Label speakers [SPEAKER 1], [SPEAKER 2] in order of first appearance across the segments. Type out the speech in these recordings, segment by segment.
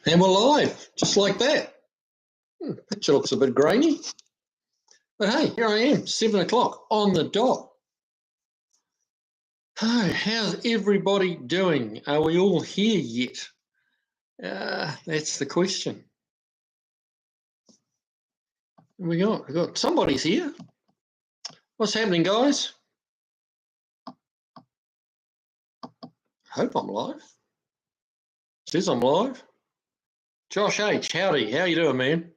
[SPEAKER 1] And we're live, just like that. Picture looks a bit grainy. But hey, here I am, 7 o'clock on the dot. Oh, how's everybody doing? Are we all here yet? That's the question. We got somebody's here. What's happening, guys? Hope I'm live. Says I'm live. Josh H, howdy. How you doing, man?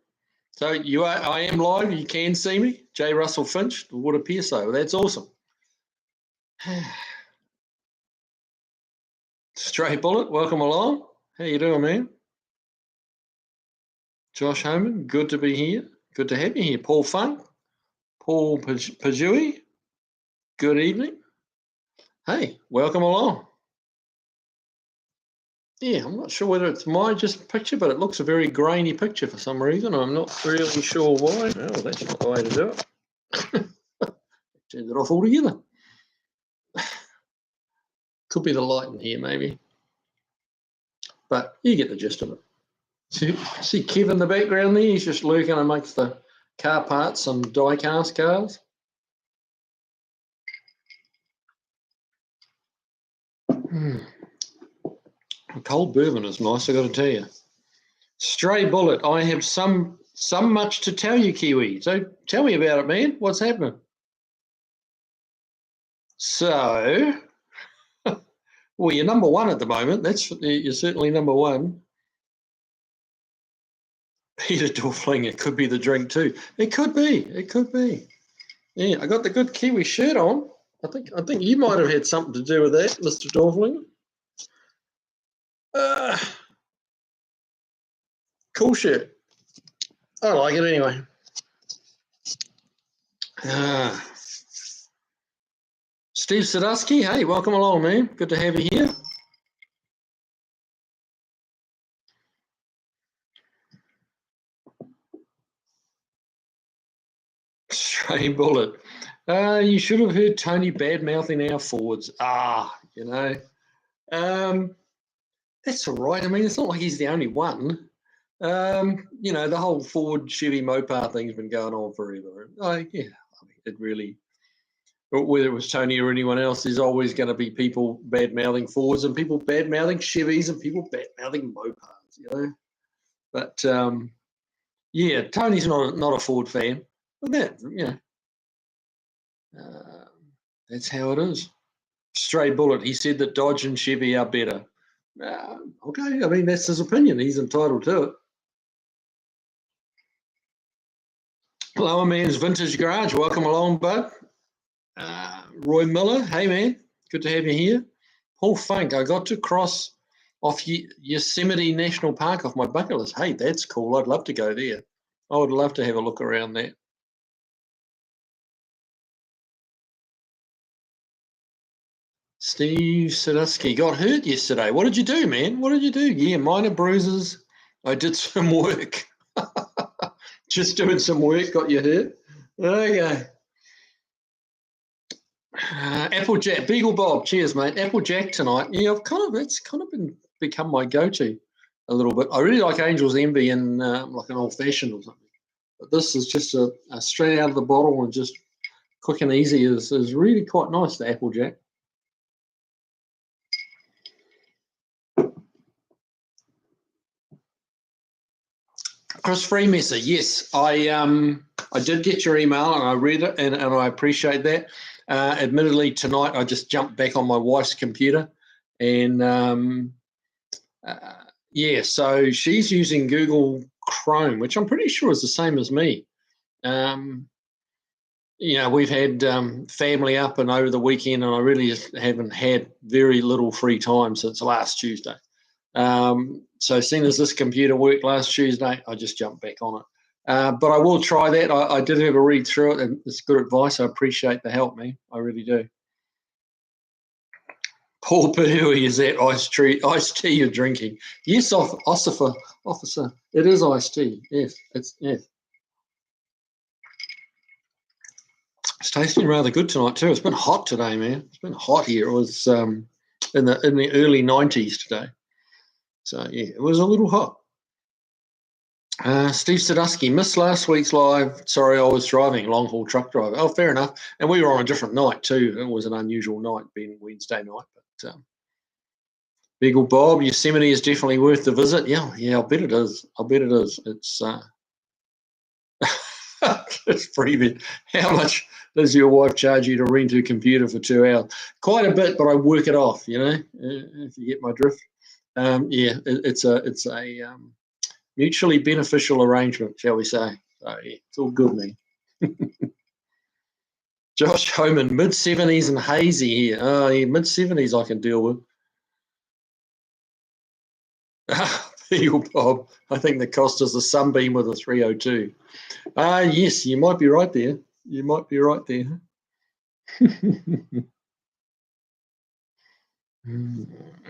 [SPEAKER 1] So I am live. You can see me. J. Russell Finch. It would appear so. Well, that's awesome. Straight Bullet, welcome along. How you doing, man? Josh Homan, good to be here. Good to have you here. Paul Funk, Paul Pajui, good evening. Hey, welcome along. Yeah, I'm not sure whether it's my just picture, but it looks a very grainy picture for some reason. I'm not really sure why. Oh, that's not the way to do it. Turn it off altogether. Could be the light in here, maybe. But you get the gist of it. See Kev in the background there? He's just lurking amongst the car parts and die-cast cars. A cold bourbon is nice, I got to tell you. Stray Bullet, I have some much to tell you, Kiwi. So tell me about it, man. What's happening? So, well, you're number one at the moment. You're certainly number one. Peter Dorfling, it could be the drink too. It could be. It could be. Yeah, I got the good Kiwi shirt on. I think you might have had something to do with that, Mr. Dorfling. Cool shirt. I like it anyway. Steve Sadusky, hey, welcome along, man. Good to have you here. Stray Bullet. You should have heard Tony bad-mouthing our Fords. You know. That's all right. I mean, it's not like he's the only one. You know, the whole Ford Chevy Mopar thing's been going on forever. Yeah, I mean, it really, whether it was Tony or anyone else, there's always going to be people bad-mouthing Fords and people bad-mouthing Chevys and people bad-mouthing Mopars, you know. But, yeah, Tony's not a Ford fan. But that, you know, that's how it is. Stray Bullet, he said that Dodge and Chevy are better. Okay, I mean, that's his opinion. He's entitled to it. Lower Man's Vintage Garage, welcome along, bud. Roy Miller, hey, man, good to have you here. Paul Funk, I got to cross off Yosemite National Park off my bucket list. Hey, that's cool. I'd love to go there. I would love to have a look around that. Steve Sadusky got hurt yesterday. What did you do, man? What did you do? Yeah, minor bruises. I did some work. Just doing some work got you hurt. Okay. Applejack, Beagle Bob. Cheers, mate. Applejack tonight. Yeah, it's kind of become my go-to a little bit. I really like Angel's Envy and like an old-fashioned or something. But this is just a straight out of the bottle and just quick and easy is really quite nice, the Applejack. Chris Freemesser, yes, I did get your email and I read it and I appreciate that. Admittedly, tonight I just jumped back on my wife's computer and yeah, so she's using Google Chrome, which I'm pretty sure is the same as me. You know, we've had family up and over the weekend and I really just haven't had very little free time since last Tuesday. So seeing as this computer worked last Tuesday, I just jumped back on it. But I will try that. I did have a read through it, and it's good advice. I appreciate the help, man. I really do. Paul Pahui, is that iced tea you're drinking? Yes, officer. It is iced tea. Yes, it's. It's tasting rather good tonight too. It's been hot today, man. It's been hot here. It was in the early 90s today. So yeah, it was a little hot. Steve Sadusky, missed last week's live. Sorry, I was driving, long haul truck driver. Oh, fair enough. And we were on a different night too. It was an unusual night, being Wednesday night. But Beagle Bob, Yosemite is definitely worth the visit. Yeah, I bet it is. I bet it is. It's it's pretty. How much does your wife charge you to rent her computer for 2 hours? Quite a bit, but I work it off. If you get my drift. It's a mutually beneficial arrangement, shall we say? So yeah, it's all good, man. Josh Homan, mid-70s and hazy here. Oh, yeah, mid-70s I can deal with. Eagle Bob, I think the cost is a Sunbeam with a 302. Yes, you might be right there. You might be right there.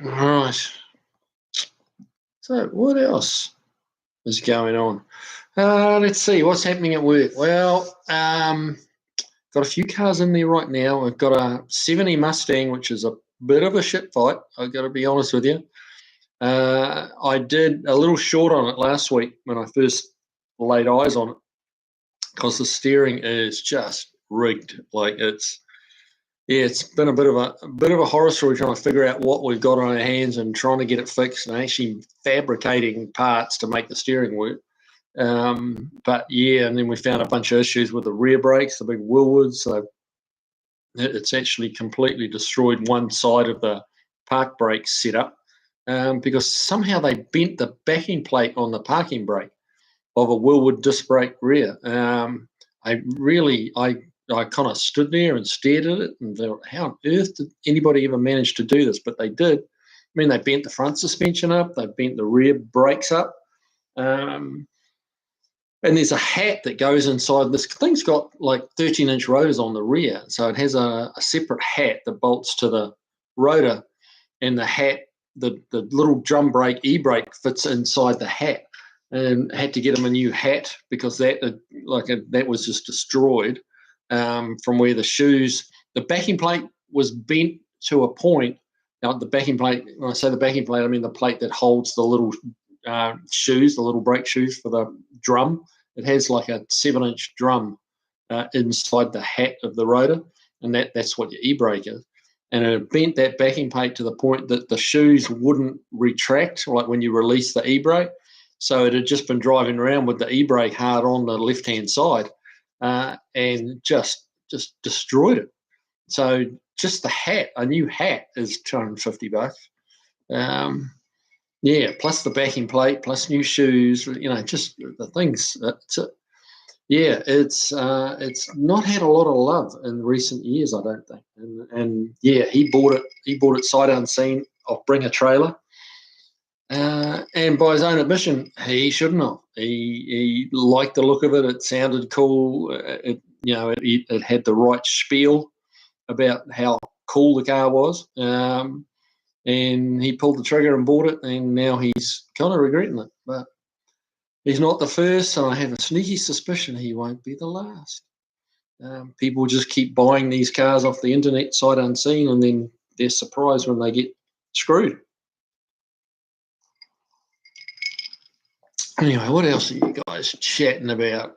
[SPEAKER 1] Right. So what else is going on? Let's see what's happening at work. Well, got a few cars in there right now. I've got a 70 Mustang, which is a bit of a shit fight. I've got to be honest with you. I did a little short on it last week when I first laid eyes on it, because the steering is just rigged. Like it's been a bit of a horror story trying to figure out what we've got on our hands and trying to get it fixed and actually fabricating parts to make the steering work. But yeah, and then we found a bunch of issues with the rear brakes, the big Willwoods. So it's actually completely destroyed one side of the park brake setup, because somehow they bent the backing plate on the parking brake of a Willwood disc brake rear. I kind of stood there and stared at it and thought, how on earth did anybody ever manage to do this? But they did. I mean, they bent the front suspension up, they bent the rear brakes up. And there's a hat that goes inside. This thing's got like 13-inch rotors on the rear. So it has a separate hat that bolts to the rotor, and the hat, the little drum brake, e-brake fits inside the hat. And had to get him a new hat because that was just destroyed, from where the shoes, the backing plate was bent to a point. Now the backing plate, when I say the backing plate, I mean the plate that holds the little shoes, the little brake shoes for the drum. It has like a 7-inch drum inside the hat of the rotor, and that's what your e-brake is. And it bent that backing plate to the point that the shoes wouldn't retract, like when you release the e-brake. So it had just been driving around with the e-brake hard on the left-hand side, and just destroyed it. So just the hat, a new hat, is $250. Plus the backing plate, plus new shoes. Just the things. It's not had a lot of love in recent years, I don't think. And he bought it. He bought it sight unseen off Bring a Trailer. And by his own admission, he shouldn't have. He liked the look of it. It sounded cool. It had the right spiel about how cool the car was. And he pulled the trigger and bought it, and now he's kind of regretting it. But he's not the first, and I have a sneaky suspicion he won't be the last. People just keep buying these cars off the internet sight unseen, and then they're surprised when they get screwed. Anyway, what else are you guys chatting about?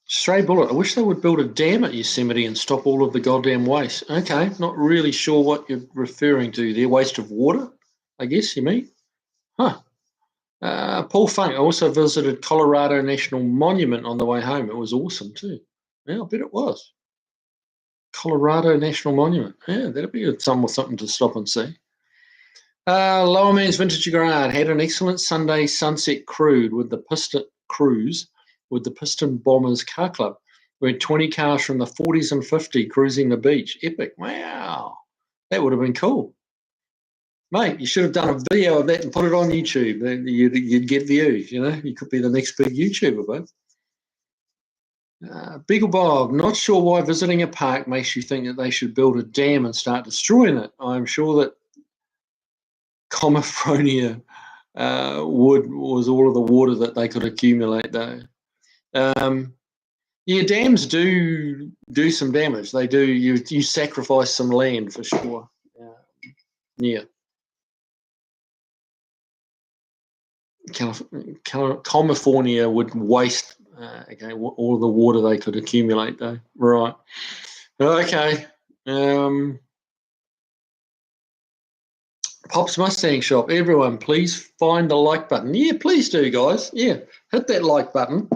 [SPEAKER 1] Stray Bullet, I wish they would build a dam at Yosemite and stop all of the goddamn waste. Okay, not really sure what you're referring to there. Waste of water, I guess you mean? Huh. Paul Funk, I also visited Colorado National Monument on the way home. It was awesome too. Yeah, I bet it was. Colorado National Monument. Yeah, that'd be something to stop and see. Lower Man's Vintage Garage had an excellent Sunday sunset cruise with the Piston Bombers Car Club. We had 20 cars from the 40s and 50s cruising the beach. Epic. Wow. That would have been cool. Mate, you should have done a video of that and put it on YouTube. You'd get views, You could be the next big YouTuber, bud. Beagle Bob, not sure why visiting a park makes you think that they should build a dam and start destroying it. I'm sure that Comifronia wood was all of the water that they could accumulate, though. Dams do some damage. They do. You sacrifice some land for sure. California would waste all the water they could accumulate, though. Right. Okay. Pop's Mustang Shop. Everyone, please find the like button. Yeah, please do, guys. Yeah, hit that like button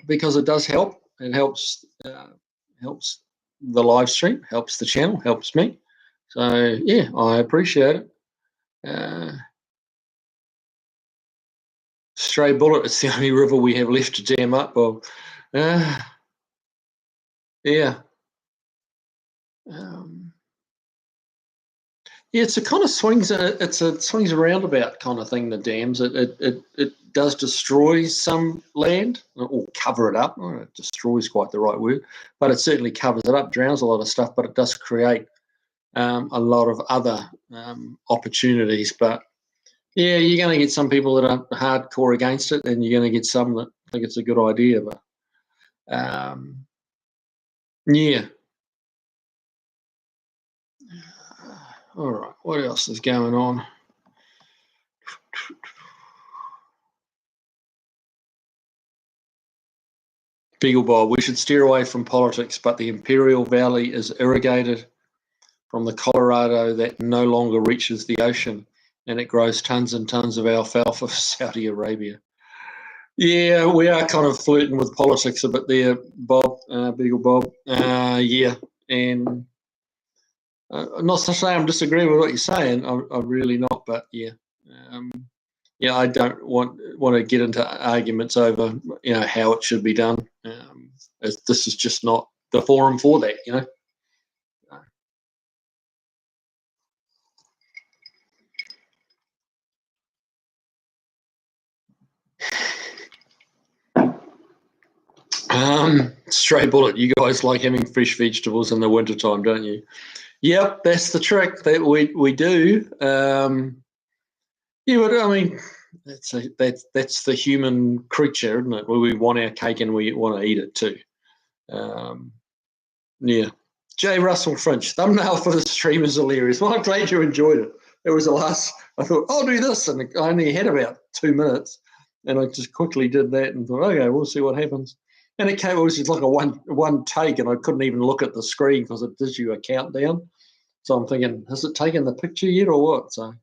[SPEAKER 1] because it does help. It helps the live stream, helps the channel, helps me. So yeah, I appreciate it. Stray Bullet. It's the only river we have left to dam up. Well, yeah. Yeah, it's a kind of swings. It's a swings around about kind of thing. The dams. It does destroy some land or cover it up. Destroys quite the right word, but it certainly covers it up, drowns a lot of stuff. But it does create a lot of other opportunities. But yeah, you're going to get some people that are hardcore against it, and you're going to get some that think it's a good idea. But yeah. All right, what else is going on? Beagle Bob, we should steer away from politics, but the Imperial Valley is irrigated from the Colorado that no longer reaches the ocean, and it grows tons and tons of alfalfa for Saudi Arabia. Yeah, we are kind of flirting with politics a bit there, Bob, Beagle Bob. Yeah, and not to say I'm disagreeing with what you're saying. I'm really not, but yeah. Yeah, I don't want to get into arguments over how it should be done. This is just not the forum for that, Stray Bullet, you guys like having fresh vegetables in the wintertime, don't you? Yep, that's the trick that we do. Yeah, but I mean, that's the human creature, isn't it? Where we want our cake and we want to eat it too. Yeah. J. Russell Finch, thumbnail for the stream is hilarious. Well, I'm glad you enjoyed it. It was the last. I thought, I'll do this, and I only had about 2 minutes, and I just quickly did that and thought, okay, we'll see what happens. And it was just like a one take, and I couldn't even look at the screen because it gives you a countdown. So I'm thinking, has it taken the picture yet or what? So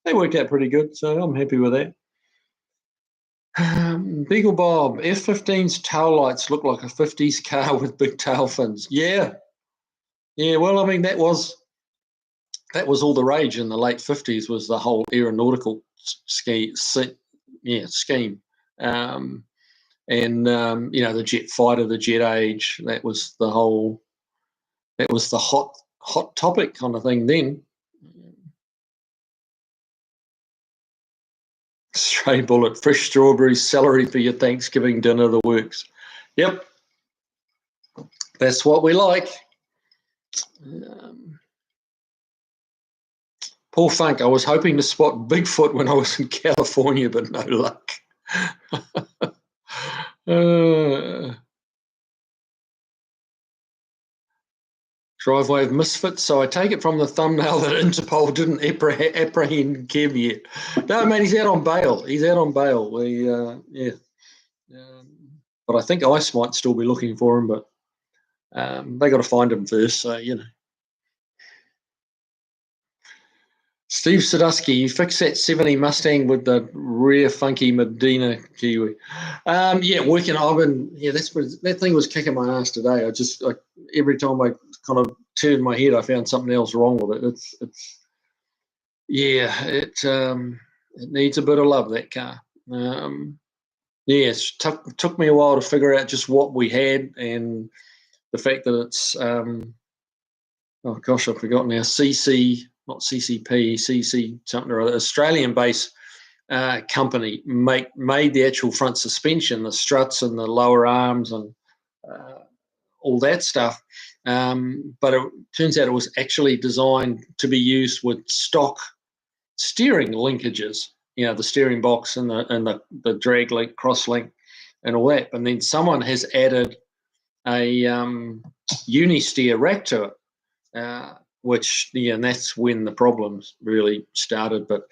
[SPEAKER 1] they worked out pretty good. So I'm happy with that. Beagle Bob, F-15's tail lights look like a 50s car with big tail fins. Yeah. Well, I mean that was all the rage in the late 50s was the whole aeronautical scheme. And the jet fighter, the jet age. That was the hot topic kind of thing then. Stray Bullet, fresh strawberries, celery for your Thanksgiving dinner, the works. Yep, that's what we like. Paul Funk, I was hoping to spot Bigfoot when I was in California, but no luck. Driveway of Misfits. So I take it from the thumbnail that Interpol didn't apprehend Kev yet. No, man, he's out on bail. But I think ICE might still be looking for him, but they got to find him first. So, Steve Sadusky, you fix that 70 Mustang with the rear funky Medina Kiwi. Working. That thing was kicking my ass today. Every time I kind of turned my head, I found something else wrong with it. It needs a bit of love, that car. It took me a while to figure out just what we had and the fact that it's I've forgotten now. Not CCP, CC something or other, Australian-based company made the actual front suspension, the struts and the lower arms and all that stuff. But it turns out it was actually designed to be used with stock steering linkages, the steering box and the drag link, cross link, and all that. And then someone has added a uni-steer rack to it. And that's when the problems really started. But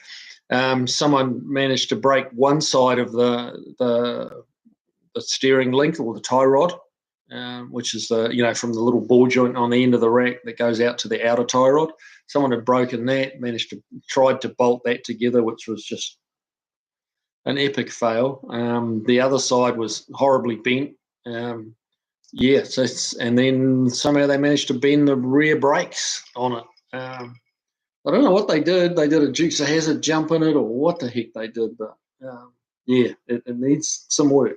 [SPEAKER 1] Someone managed to break one side of the steering link or the tie rod, which is from the little ball joint on the end of the rack that goes out to the outer tie rod. Someone had broken that, tried to bolt that together, which was just an epic fail. The other side was horribly bent. And then somehow they managed to bend the rear brakes on it. I don't know what they did. They did a Dukes of Hazzard jump in it or what the heck they did, but it needs some work.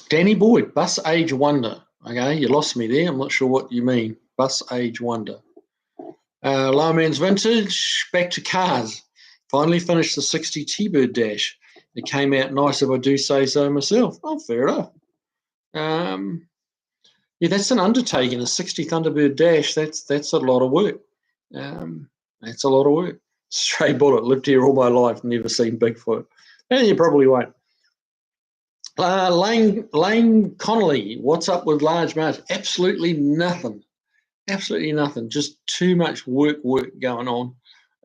[SPEAKER 1] Danny Boyd, bus age wonder. Okay, you lost me there. I'm not sure what you mean. Bus age wonder. Low Man's Vintage, back to cars. Finally finished the 60 T-Bird Dash. It came out nice if I do say so myself. Oh, fair enough. That's an undertaking, a 60 Thunderbird Dash. That's a lot of work. That's a lot of work. Stray Bullet, lived here all my life, never seen Bigfoot. And you probably won't. Lane Connolly, what's up with Large Marge? Absolutely nothing. Absolutely nothing. Just too much work going on.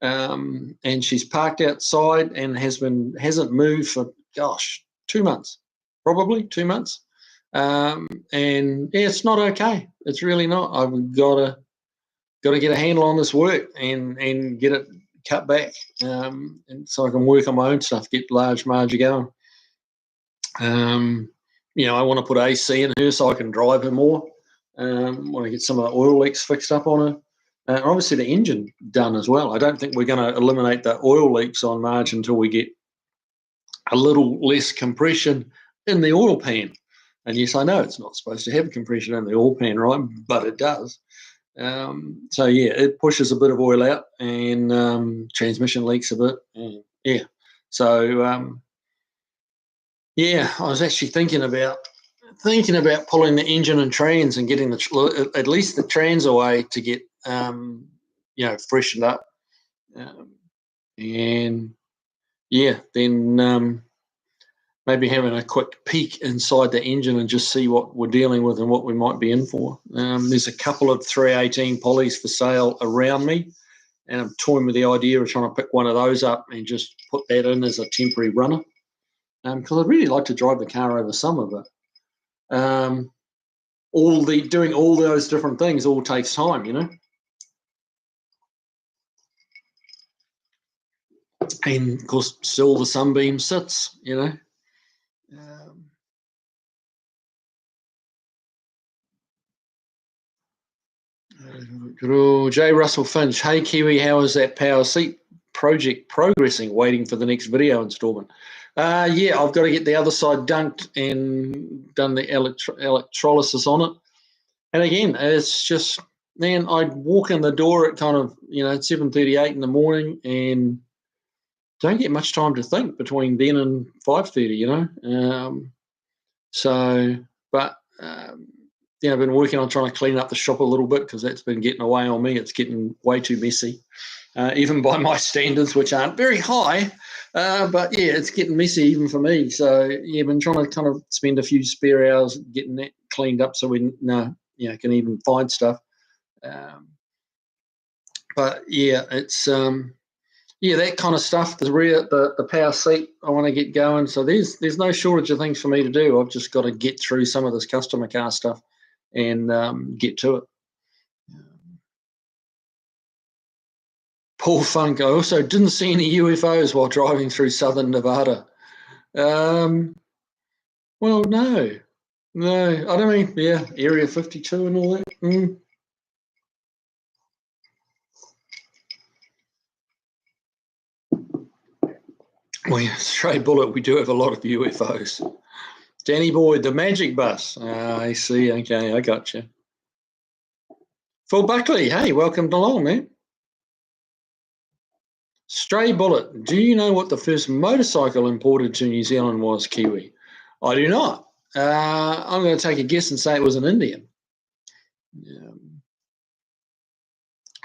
[SPEAKER 1] And she's parked outside and hasn't moved for 2 months, probably 2 months. It's not okay. It's really not. I've got to get a handle on this work and get it cut back, and so I can work on my own stuff, get Large Marge going. I want to put AC in her so I can drive her more. Want to get some of the oil leaks fixed up on her. Obviously, the engine done as well. I don't think we're going to eliminate the oil leaks on Marge until we get a little less compression in the oil pan. And yes, I know it's not supposed to have compression in the oil pan, right? But it does. It pushes a bit of oil out and transmission leaks a bit. And, so I was actually thinking about pulling the engine and trans and getting at least the trans away to get freshened up, then maybe having a quick peek inside the engine and just see what we're dealing with and what we might be in for. There's a couple of 318 polys for sale around me, and I'm toying with the idea of trying to pick one of those up and just put that in as a temporary runner, because I'd really like to drive the car over summer, but doing all those different things all takes time, and of course still the sunbeam sits, J. Russell Finch, hey Kiwi, how is that power seat project progressing? Waiting for the next video installment. I've got to get the other side dunked and done the electrolysis on it. And again, it's just, man, I'd walk in the door at kind of, 7:38 in the morning and don't get much time to think between then and 5:30, I've been working on trying to clean up the shop a little bit because that's been getting away on me. It's getting way too messy, even by my standards, which aren't very high. It's getting messy even for me. So, I've been trying to kind of spend a few spare hours getting that cleaned up so we can even find stuff. It's that kind of stuff. The power seat, I want to get going. So there's no shortage of things for me to do. I've just got to get through some of this customer car stuff and get to it. Paul Funk, I also didn't see any UFOs while driving through southern Nevada. Well, no, I don't mean, Area 52 and all that. Stray Bullet, we do have a lot of UFOs. Danny Boyd, the magic bus. I see. Okay, I got you. Phil Buckley, hey, welcome along, man. Stray Bullet, do you know what the first motorcycle imported to New Zealand was, Kiwi? I do not. I'm going to take a guess and say it was an Indian.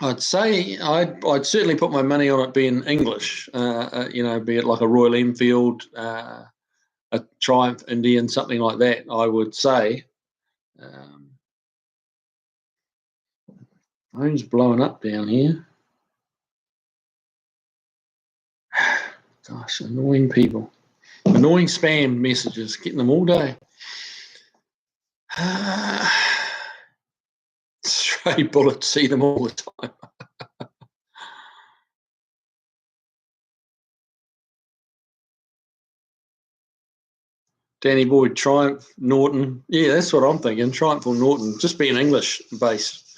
[SPEAKER 1] I'd say I'd certainly put my money on it being English, be it like a Royal Enfield a Triumph Indian, something like that, I would say. Phone's blowing up down here. Gosh, annoying people. Annoying spam messages, getting them all day. Stray bullets, see them all the time. Danny Boyd, Triumph, Norton. Yeah, that's what I'm thinking. Triumph or Norton, just being English based.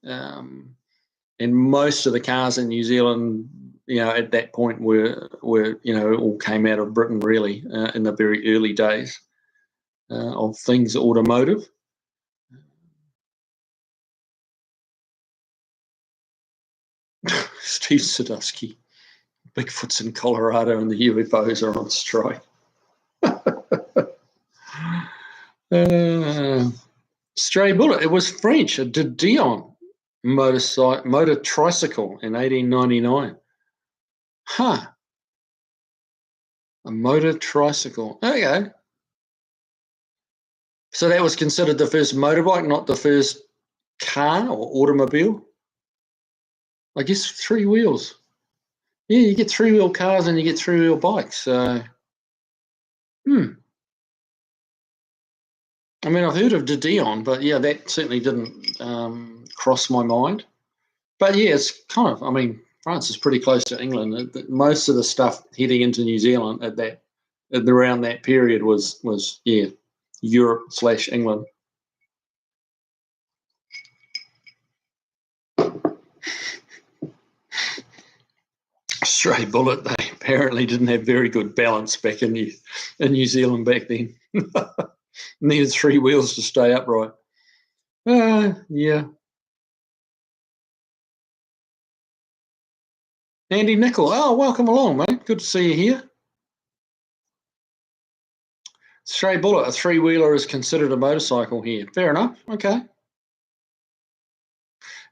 [SPEAKER 1] And most of the cars in New Zealand, at that point were all came out of Britain really in the very early days of things automotive. Steve Sadusky, Bigfoot's in Colorado and the UFOs are on strike. Stray bullet. It was French, a de Dion motor tricycle in 1899. Huh. A motor tricycle. Okay. So that was considered the first motorbike, not the first car or automobile? I guess 3 wheels. Yeah, you get 3-wheel cars and you get 3-wheel bikes. So, I mean, I've heard of de Dion, but yeah, that certainly didn't cross my mind. But yeah, it's kind of, I mean, France is pretty close to England. Most of the stuff heading into New Zealand around that period was Europe/England. Stray bullet. They apparently didn't have very good balance back in New Zealand back then. Needed 3 wheels to stay upright. Yeah. Andy Nicol. Oh, welcome along, mate. Good to see you here. Stray bullet. A 3-wheeler is considered a motorcycle here. Fair enough. Okay.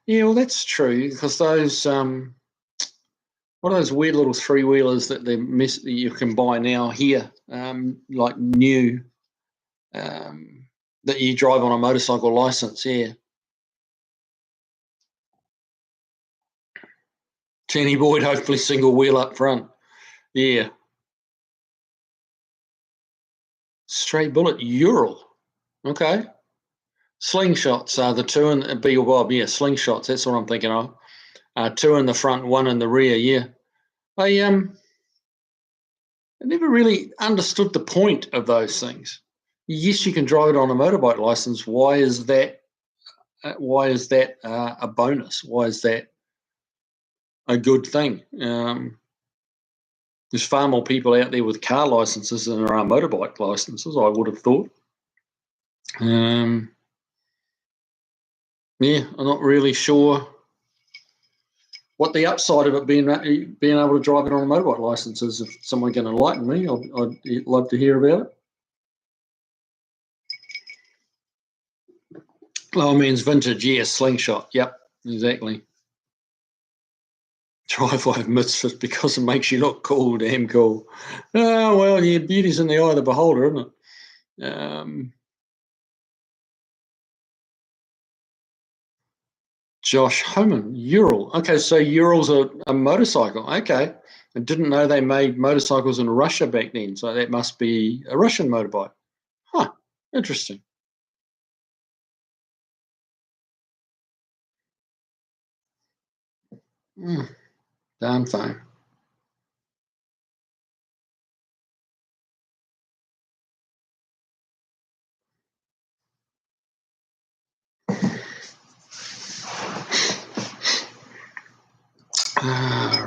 [SPEAKER 1] Yeah, well, that's true because those what are those weird little 3-wheelers that you can buy now here, like new, that you drive on a motorcycle license, yeah. Jenny Boyd, hopefully single wheel up front. Yeah. Stray bullet, Ural. Okay. Slingshots are the 2 in Beagle Bob, yeah, slingshots, that's what I'm thinking of. 2 in the front, 1 in the rear, yeah. I never really understood the point of those things. Yes, you can drive it on a motorbike license. Why is that a bonus? Why is that a good thing? There's far more people out there with car licenses than there are motorbike licenses, I would have thought. Yeah, I'm not really sure what the upside of it being able to drive it on a motorbike license is. If someone can enlighten me, I'd love to hear about it. Oh, means vintage, yes, slingshot. Yep, exactly. Driveway of Misfit because it makes you look cool, damn cool. Oh, well, yeah, beauty's in the eye of the beholder, isn't it? Josh Homan, Ural. Okay, so Ural's a motorcycle. Okay. I didn't know they made motorcycles in Russia back then, so that must be a Russian motorbike. Huh, interesting. Darn fine.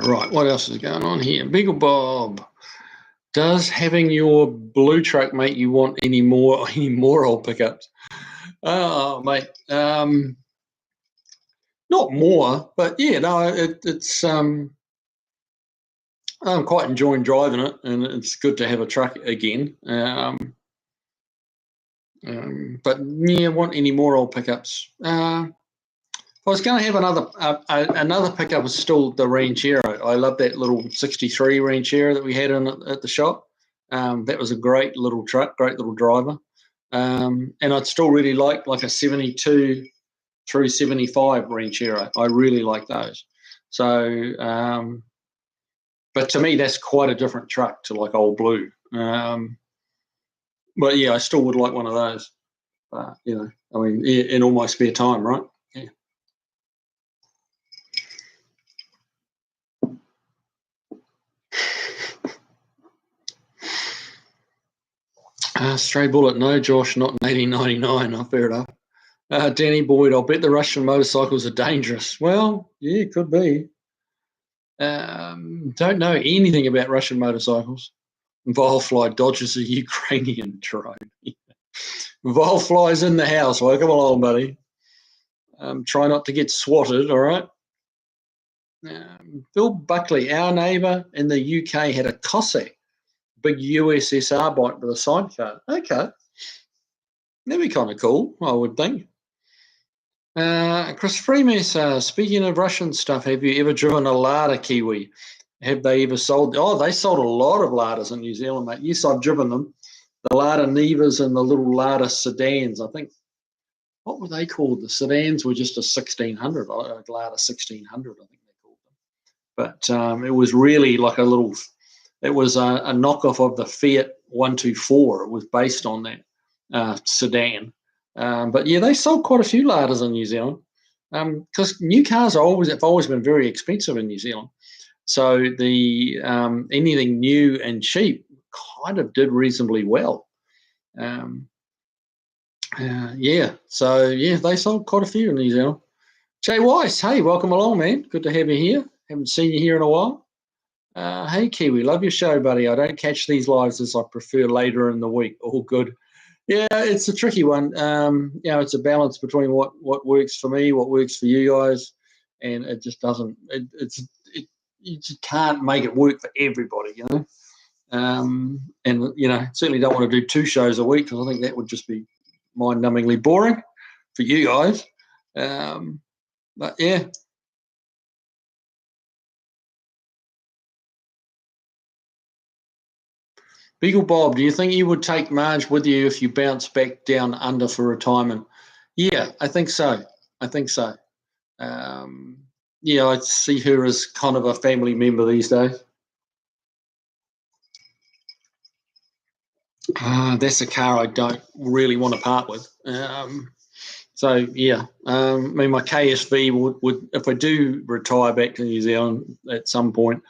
[SPEAKER 1] Right, what else is going on here? Beagle Bob. Does having your blue truck make you want any more old pickups? Oh, mate. Not more, but yeah, no, it's I'm quite enjoying driving it, and it's good to have a truck again. But yeah, want any more old pickups? If I was going to have another pickup, is still the Ranchero. I love that little '63 Ranchero that we had at the shop. That was a great little truck, great little driver. And I'd still really like a 72 through 75 Ranchero. I really like those. So, but to me, that's quite a different truck to like Old Blue. But yeah, I still would like one of those. You know, I mean, in all my spare time, right? Yeah. Stray Bullet, no, Josh, not in 1899. Oh, fair enough. Danny Boyd, I'll bet the Russian motorcycles are dangerous. Well, yeah, could be. Don't know anything about Russian motorcycles. Volfly dodges a Ukrainian drone. Volfly's in the house. Welcome along, buddy. Try not to get swatted, all right? Bill Buckley, our neighbour in the UK, had a Cossack, big USSR bike with a sidecar. Okay. That'd be kind of cool, I would think. Chris Freemas, speaking of Russian stuff, have you ever driven a Lada Kiwi? Have they ever sold? Oh, they sold a lot of Ladas in New Zealand, mate. Yes, I've driven them. The Lada Nivas and the little Lada sedans. I think, what were they called? The sedans were just a 1600, Lada 1600, I think they called them. But it was really like a little, it was a knockoff of the Fiat 124. It was based on that sedan. But yeah, they sold quite a few Ladas in New Zealand because new cars have always been very expensive in New Zealand. So the anything new and cheap kind of did reasonably well. Yeah, so yeah, they sold quite a few in New Zealand. Jay Weiss, hey, welcome along, man. Good to have you here. Haven't seen you here in a while. Hey, Kiwi, love your show, buddy. I don't catch these lives as I prefer later in the week. All good. Yeah, it's a tricky one. You know, it's a balance between what works for me, what works for you guys, and it just doesn't. You just can't make it work for everybody, you know. And you know, certainly don't want to do 2 shows a week because I think that would just be mind-numbingly boring for you guys. But yeah. Beagle Bob, do you think you would take Marge with you if you bounce back down under for retirement? Yeah, I think so. Yeah, I see her as kind of a family member these days. That's a car I don't really want to part with. So yeah, I mean, my KSV would if I do retire back to New Zealand at some point,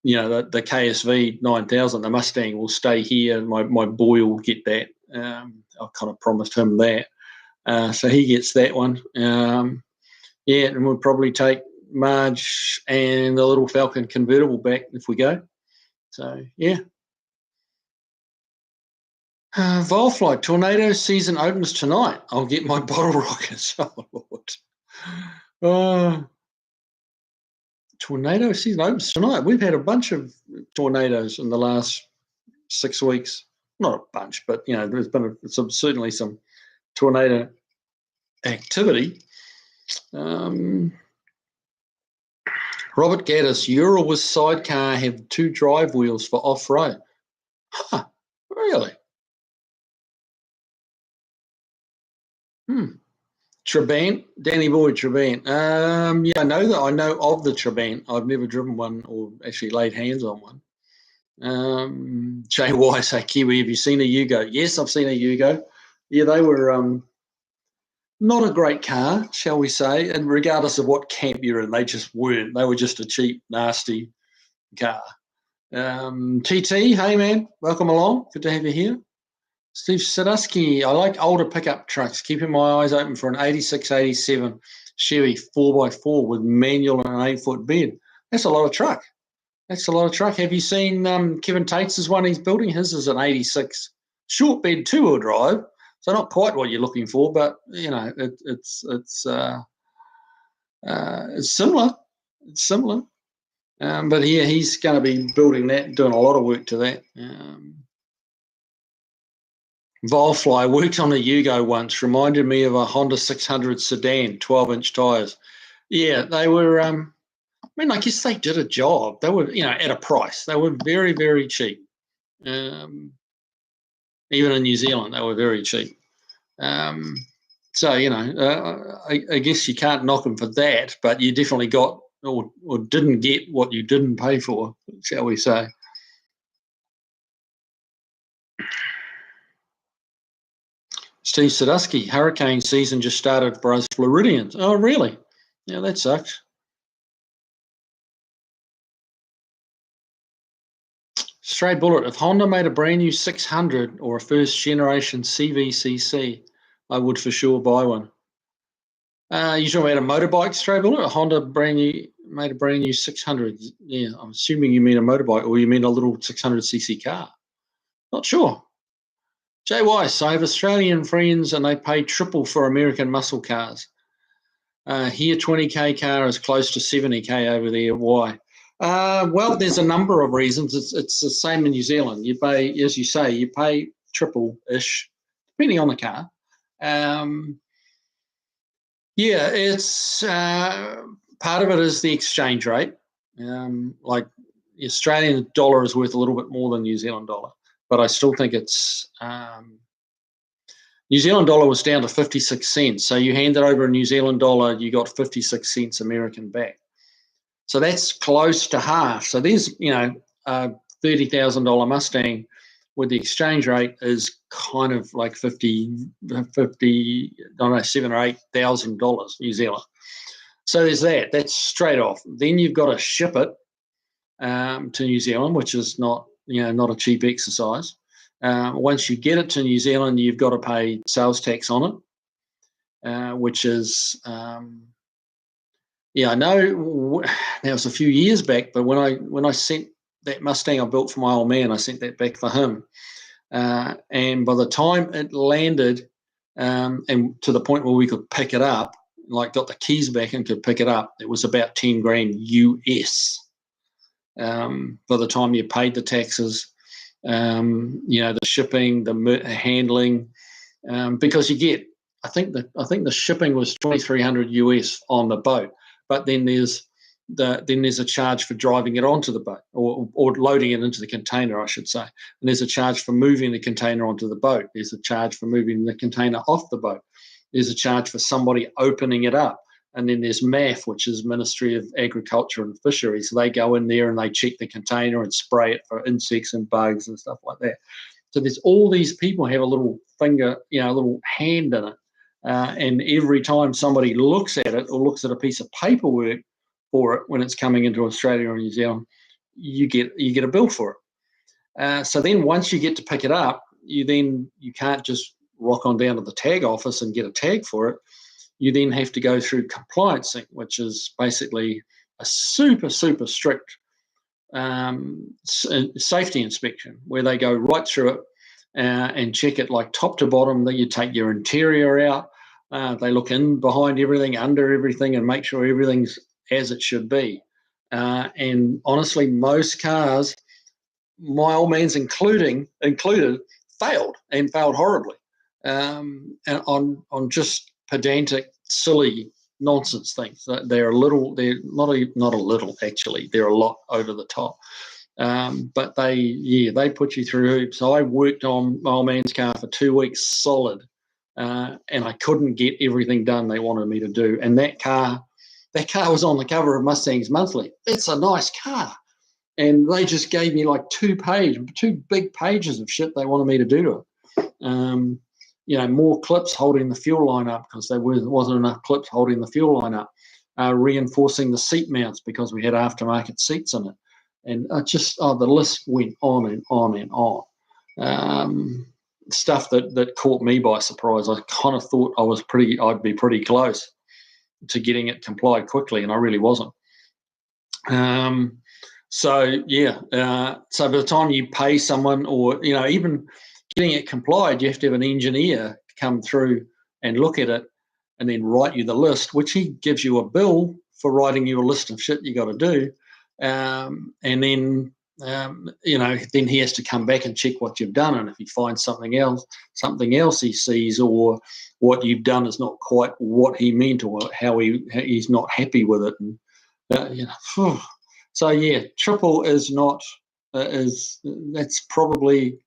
[SPEAKER 1] you know, the KSV 9000, the Mustang will stay here. My boy will get that. I kind of promised him that, so he gets that one. Yeah, and we'll probably take Marge and the little Falcon convertible back if we go. So yeah. Volfly, tornado season opens tonight. I'll get my bottle rockets. Oh, Lord. Tornado season opens tonight. We've had a bunch of tornadoes in the last 6 weeks. Not a bunch, but, you know, there's been certainly some tornado activity. Robert Gaddis, Eurowis sidecar have 2 drive wheels for off-road. Huh, really? Trabant, Danny Boyd Trabant. Yeah, I know of the Trabant. I've never driven one or actually laid hands on one. Jay Weiss, hey Kiwi, have you seen a Yugo? Yes, I've seen a Yugo. Yeah, they were not a great car, shall we say, and regardless of what camp you're in, they just weren't. They were just a cheap, nasty car. TT, hey man, welcome along. Good to have you here. Steve Sadusky, I like older pickup trucks, keeping my eyes open for an 86, 87 Chevy 4x4 with manual and an 8-foot bed. That's a lot of truck. Have you seen Kevin Tate's one he's building? His is an 86 short bed 2-wheel drive. So not quite what you're looking for, but, you know, it's similar. It's similar. But yeah, he's going to be building that, doing a lot of work to that. Volfly worked on a Yugo once, reminded me of a Honda 600 sedan, 12-inch tyres. Yeah, they were, I mean, I guess they did a job. They were, you know, at a price. They were very, very cheap. Even in New Zealand, they were very cheap. So, I guess you can't knock them for that, but you definitely got or didn't get what you didn't pay for, shall we say. Steve Sadusky, hurricane season just started for us Floridians. Oh, really? Yeah, that sucks. Stray Bullet, if Honda made a brand new 600 or a first generation CVCC, I would for sure buy one. You talking about a motorbike, Stray Bullet? A Honda made a brand new 600. Yeah, I'm assuming you mean a motorbike or you mean a little 600cc car. Not sure. Jay Weiss, I have Australian friends and they pay triple for American muscle cars. Here, 20k car is close to 70k over there. Why? Well, there's a number of reasons. It's the same in New Zealand. You pay, as you say, you pay triple-ish, depending on the car. Yeah, it's part of it is the exchange rate. Like the Australian dollar is worth a little bit more than New Zealand dollar, but I still think it's New Zealand dollar was down to 56 cents. So you handed over a New Zealand dollar, you got 56 cents American back. So that's close to half. So there's, a $30,000 Mustang with the exchange rate is kind of like 50, I don't know, $7,000 or $8,000 New Zealand. So there's that. That's straight off. Then you've got to ship it to New Zealand, which is not a cheap exercise. Once you get it to New Zealand, you've got to pay sales tax on it, which is, I know that was a few years back, but when I sent that Mustang I built for my old man, I sent that back for him. And by the time it landed and to the point where we could pick it up, like got the keys back and could pick it up, it was about 10 grand US. By the time you paid the taxes, the shipping, the handling, because you get, I think the shipping was 2,300 US on the boat, but then there's a charge for driving it onto the boat or loading it into the container, I should say. And there's a charge for moving the container onto the boat. There's a charge for moving the container off the boat. There's a charge for somebody opening it up. And then there's MAF, which is Ministry of Agriculture and Fisheries. So they go in there and they check the container and spray it for insects and bugs and stuff like that. So there's all these people have a little finger, a little hand in it. And every time somebody looks at it or looks at a piece of paperwork for it when it's coming into Australia or New Zealand, you get a bill for it. So then once you get to pick it up, you can't just rock on down to the tag office and get a tag for it. You then have to go through compliancing, which is basically a super, super strict safety inspection where they go right through it and check it like top to bottom. That you take your interior out. They look in behind everything, under everything, and make sure everything's as it should be. And honestly, most cars, my old man's included, failed horribly, and on just pedantic, silly nonsense things. They're not a little actually. They're a lot over the top. But they put you through hoops. So I worked on my old man's car for 2 weeks solid, and I couldn't get everything done they wanted me to do. And that car was on the cover of Mustangs Monthly. It's a nice car. And they just gave me like 2 big pages of shit they wanted me to do to it. More clips holding the fuel line up because there wasn't enough clips holding the fuel line up. Reinforcing the seat mounts because we had aftermarket seats in it. And the list went on and on and on. Stuff that caught me by surprise. I kind of thought I'd be pretty close to getting it complied quickly, and I really wasn't. So by the time you pay someone, or even getting it complied, you have to have an engineer come through and look at it, and then write you the list, which he gives you a bill for writing you a list of shit you got to do, and then then he has to come back and check what you've done, and if he finds something else he sees, or what you've done is not quite what he meant, or how he's not happy with it, and so triple is not that's probably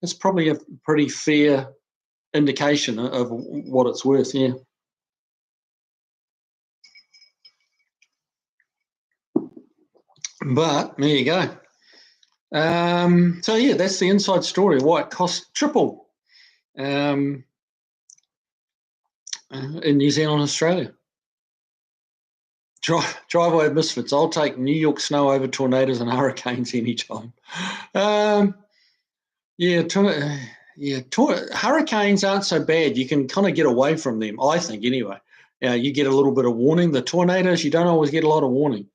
[SPEAKER 1] a pretty fair indication of what it's worth. Yeah. But there you go. So yeah, that's the inside story. Why it cost triple in New Zealand, Australia. Driveway of misfits. I'll take New York snow over tornadoes and hurricanes anytime. Hurricanes aren't so bad. You can kind of get away from them, I think, anyway. You get a little bit of warning. The tornadoes, you don't always get a lot of warning.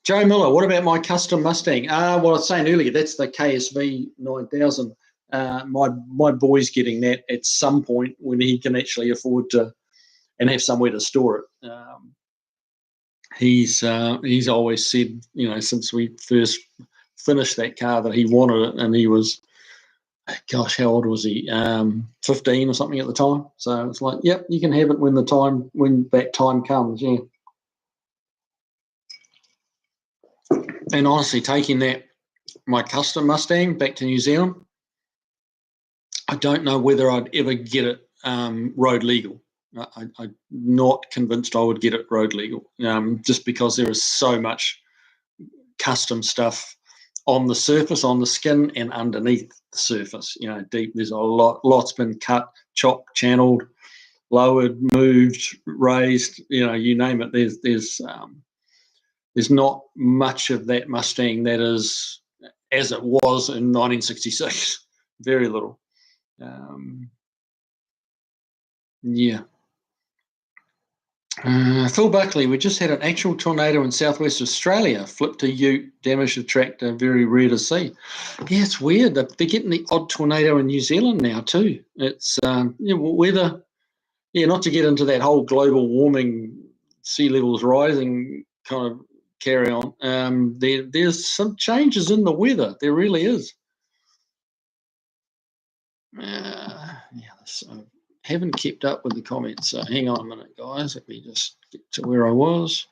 [SPEAKER 1] Joe Miller, what about my custom Mustang? Well, I was saying earlier, that's the KSV 9000. My boy's getting that at some point when he can actually afford to and have somewhere to store it. He's always said, since we first finished that car, that he wanted it, and he was, gosh, how old was he? 15 or something at the time. So it's like, yep, you can have it when that time comes. Yeah. And honestly, taking my custom Mustang back to New Zealand, I don't know whether I'd ever get it road legal. I'm not convinced I would get it road legal, just because there is so much custom stuff on the surface, on the skin, and underneath the surface. Deep. There's a lot's been cut, chopped, channeled, lowered, moved, raised. You name it. There's not much of that Mustang that is as it was in 1966. Very little. Yeah. Phil Buckley, we just had an actual tornado in southwest Australia. Flipped a ute, damaged a tractor. Very rare to see. Yeah, it's weird. They're getting the odd tornado in New Zealand now too. It's weather. Yeah, not to get into that whole global warming, sea levels rising kind of carry on. There's some changes in the weather. There really is. Haven't kept up with the comments, so hang on a minute, guys. Let me just get to where I was.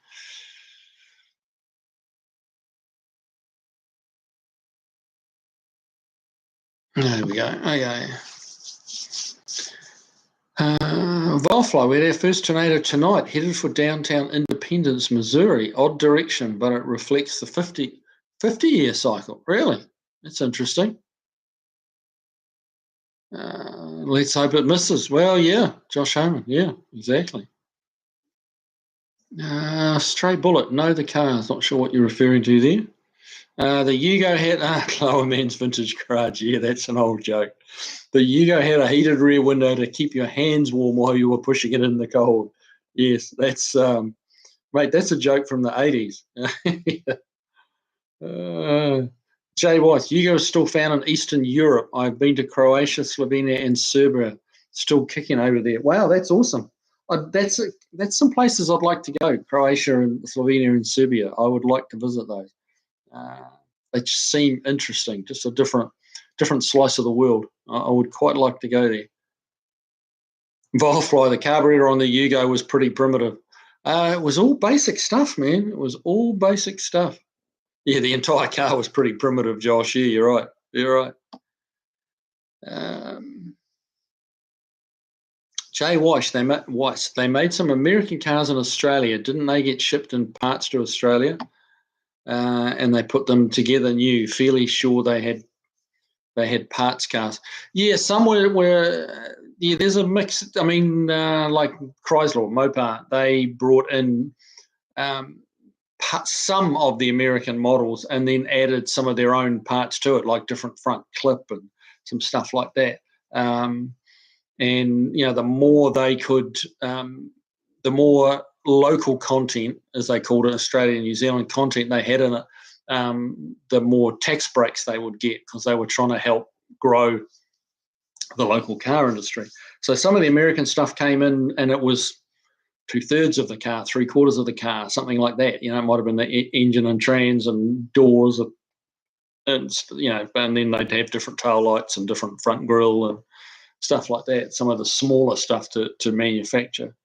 [SPEAKER 1] There we go. Okay. Volfly, we had our first tornado tonight, headed for downtown Independence, Missouri. Odd direction, but it reflects the 50-year cycle. Really? That's interesting. Let's hope it misses. Well, yeah, Josh Homan. Yeah, exactly. Stray Bullet. No, the cars. Not sure what you're referring to there. The Yugo had Lower Man's Vintage Garage. Yeah, that's an old joke. The Yugo had a heated rear window to keep your hands warm while you were pushing it in the cold. Yes, that's mate. That's a joke from the 80s. Jay Weiss, Yugo is still found in Eastern Europe. I've been to Croatia, Slovenia, and Serbia. Still kicking over there. Wow, that's awesome. That's some places I'd like to go. Croatia and Slovenia and Serbia. I would like to visit those. They just seem interesting. Just a different slice of the world. I would quite like to go there. Volfly, the carburetor on the Yugo was pretty primitive. It was all basic stuff, man. It was all basic stuff. Yeah, the entire car was pretty primitive, Josh. Yeah, you're right. You're right. Jay Weiss, they made some American cars in Australia. Didn't they get shipped in parts to Australia? And they put them together new. Fairly sure they had parts cars. Yeah, somewhere where there's a mix. I mean, like Chrysler, Mopar, they brought in some of the American models and then added some of their own parts to it, like different front clip and some stuff like that. And the more they could, the more local content, as they called it, Australia and New Zealand content they had in it, the more tax breaks they would get, because they were trying to help grow the local car industry. So some of the American stuff came in and it was 2/3 of the car, 3/4 of the car, something like that. It might have been the engine and trans and doors, and then they'd have different tail lights and different front grille and stuff like that. Some of the smaller stuff to manufacture.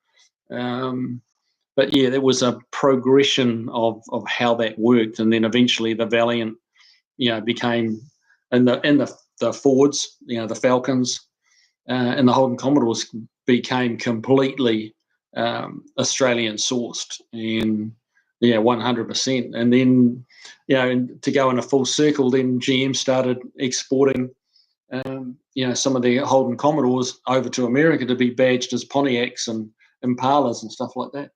[SPEAKER 1] but yeah, there was a progression of how that worked, and then eventually the Valiant, became, and the Fords, the Falcons, and the Holden Commodores became completely Australian sourced, and 100%. And then, to go in a full circle, then GM started exporting, some of the Holden Commodores over to America to be badged as Pontiacs and Impalas and stuff like that.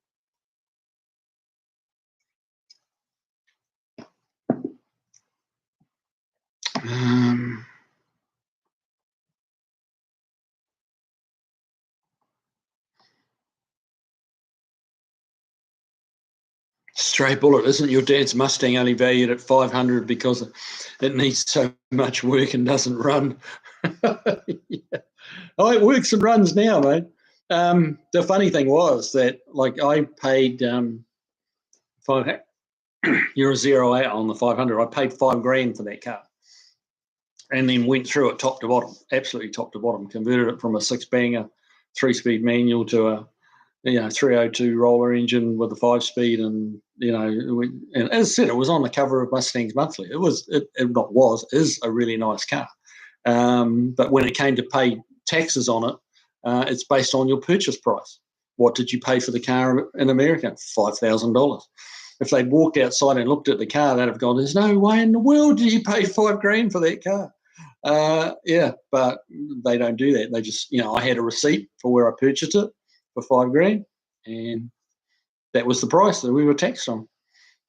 [SPEAKER 1] Stray bullet, isn't your dad's Mustang only valued at 500 because it needs so much work and doesn't run? Yeah. Oh, it works and runs now, mate. The funny thing was that, like, I paid you're a 08 on the 500. I paid $5,000 for that car, and then went through it top to bottom, absolutely top to bottom. Converted it from a 6-banger 3-speed manual to a 302 roller engine with a 5-speed, and and as I said, it was on the cover of Mustangs Monthly. Is a really nice car, but when it came to pay taxes on it, it's based on your purchase price. What did you pay for the car in America? $5,000. If they'd walked outside and looked at the car, they'd have gone, "There's no way in the world did you pay $5,000 for that car." But they don't do that. They just, I had a receipt for where I purchased it for $5,000, and that was the price that we were taxed on.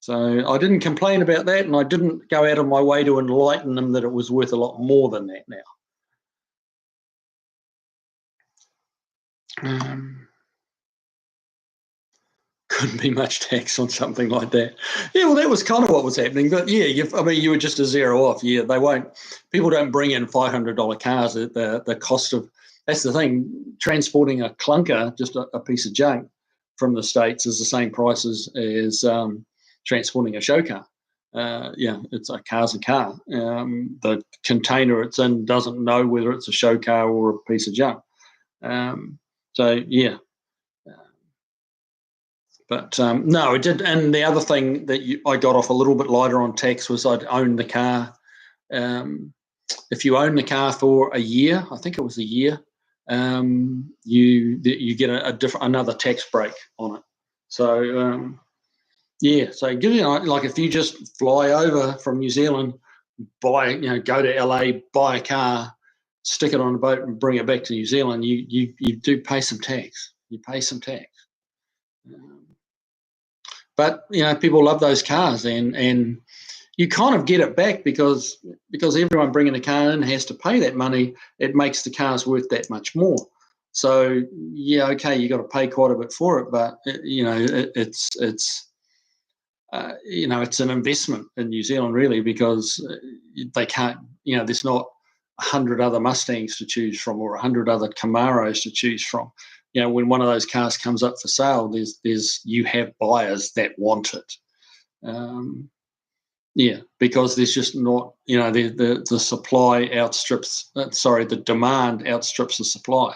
[SPEAKER 1] So I didn't complain about that, and I didn't go out of my way to enlighten them that it was worth a lot more than that now. Couldn't be much tax on something like that. Yeah, well, that was kind of what was happening. But yeah, you were just a zero off. Yeah, they won't. People don't bring in $500 cars at the cost of. That's the thing. Transporting a clunker, just a piece of junk, from the States is the same price as transporting a show car. It's a car's a car. The container it's in doesn't know whether it's a show car or a piece of junk. So yeah. But no, it did. And the other thing that I got off a little bit lighter on tax was I'd owned the car. If you own the car for a year, I think it was a year, you get another tax break on it. So so give you like if you just fly over from New Zealand, go to LA, buy a car, stick it on a boat, and bring it back to New Zealand, you do pay some tax. You pay some tax. But people love those cars, and you kind of get it back because everyone bringing a car in has to pay that money. It makes the cars worth that much more. So okay, you got to pay quite a bit for it, but it's an investment in New Zealand really, because they can't. There's not 100 other Mustangs to choose from or 100 other Camaros to choose from. When one of those cars comes up for sale, you have buyers that want it. Because there's just not, the supply outstrips, the demand outstrips the supply.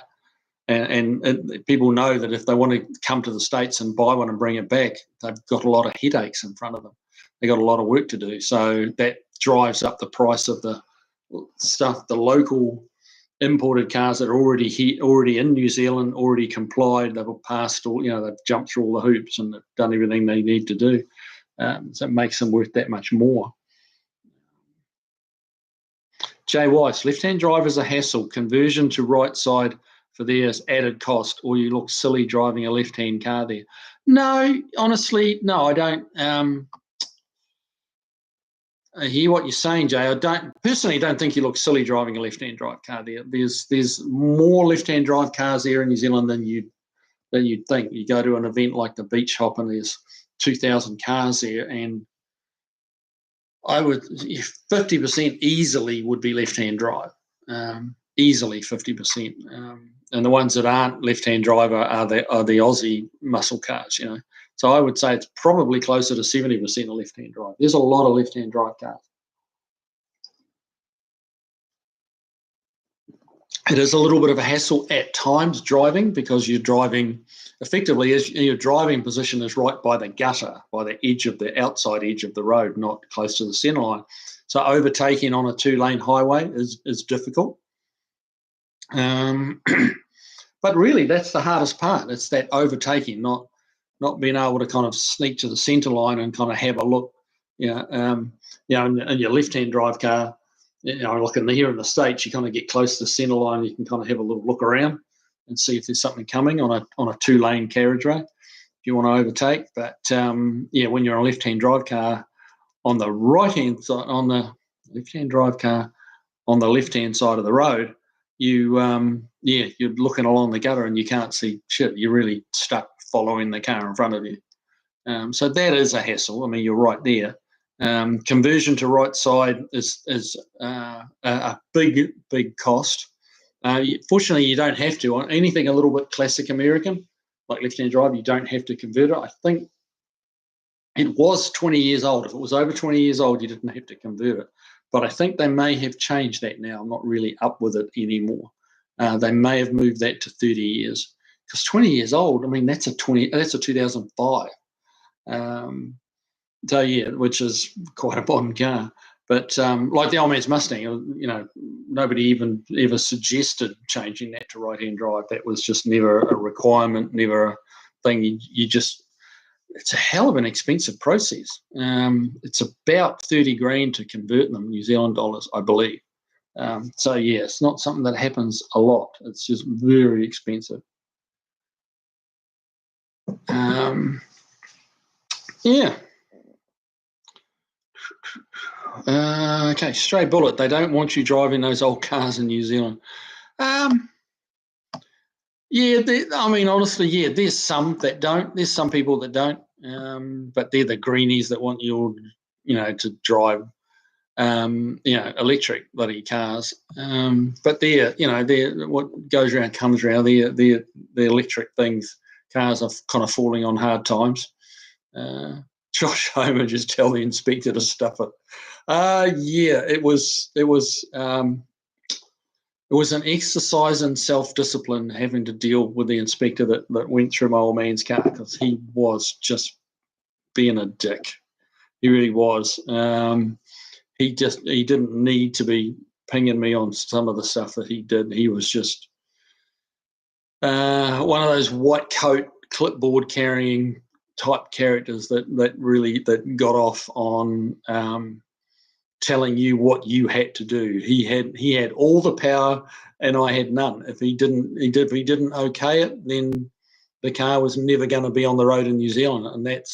[SPEAKER 1] And people know that if they want to come to the States and buy one and bring it back, they've got a lot of headaches in front of them. They've got a lot of work to do. So that drives up the price of the stuff, the local imported cars that are already in New Zealand, already complied. They've passed all, they've jumped through all the hoops and they've done everything they need to do. So it makes them worth that much more. Jay Weiss, left-hand drive is a hassle. Conversion to right side for theirs added cost, or you look silly driving a left-hand car there. No, honestly, no, I don't. I hear what you're saying, Jay. I don't think you look silly driving a left-hand drive car there. There's more left-hand drive cars there in New Zealand than you'd think. You go to an event like the Beach Hop and there's 2,000 cars there, and I would 50% easily would be left-hand drive, easily 50%. And the ones that aren't left-hand drive are the Aussie muscle cars, So I would say it's probably closer to 70% of left-hand drive. There's a lot of left-hand drive cars. It is a little bit of a hassle at times driving, because you're driving effectively, as your driving position is right by the gutter, by the edge of the outside edge of the road, not close to the centre line. So overtaking on a 2-lane highway is difficult. But really, that's the hardest part. It's that overtaking, not being able to kind of sneak to the centre line and kind of have a look. In your left-hand drive car, like here in the States, you kind of get close to the centre line. You can kind of have a little look around and see if there's something coming on a 2-lane carriageway if you want to overtake. But when you're on a left-hand drive car on the right-hand side, on the left-hand drive car on the left-hand side of the road, you're looking along the gutter and you can't see shit. You're really stuck following the car in front of you. So that is a hassle. I mean, you're right there. Conversion to right side is a big cost. Fortunately, you don't have to. On anything a little bit classic American, like left-hand drive, you don't have to convert it. I think it was 20 years old. If it was over 20 years old, you didn't have to convert it. But I think they may have changed that now. I'm not really up with it anymore. They may have moved that to 30 years. Because 20 years old, I mean, that's a 2005. Which is quite a modern car. But like the old man's Mustang, nobody even ever suggested changing that to right-hand drive. That was just never a requirement, never a thing. It's a hell of an expensive process. It's about 30 grand to convert them New Zealand dollars, I believe. It's not something that happens a lot. It's just very expensive. Okay, Stray Bullet. They don't want you driving those old cars in New Zealand. Honestly, there's some that don't. There's some people that don't. But they're the greenies that want you, to drive, electric bloody cars. But they're what goes around comes around. The electric things, cars are kind of falling on hard times. Josh Homer, just tell the inspector to stuff it. It was an exercise in self-discipline having to deal with the inspector that went through my old man's car, because he was just being a dick. He really was. He didn't need to be pinging me on some of the stuff that he did. He was just one of those white coat, clipboard carrying type characters that got off on telling you what you had to do. He had all the power and I had none. If he didn't okay it, then the car was never going to be on the road in New Zealand. And that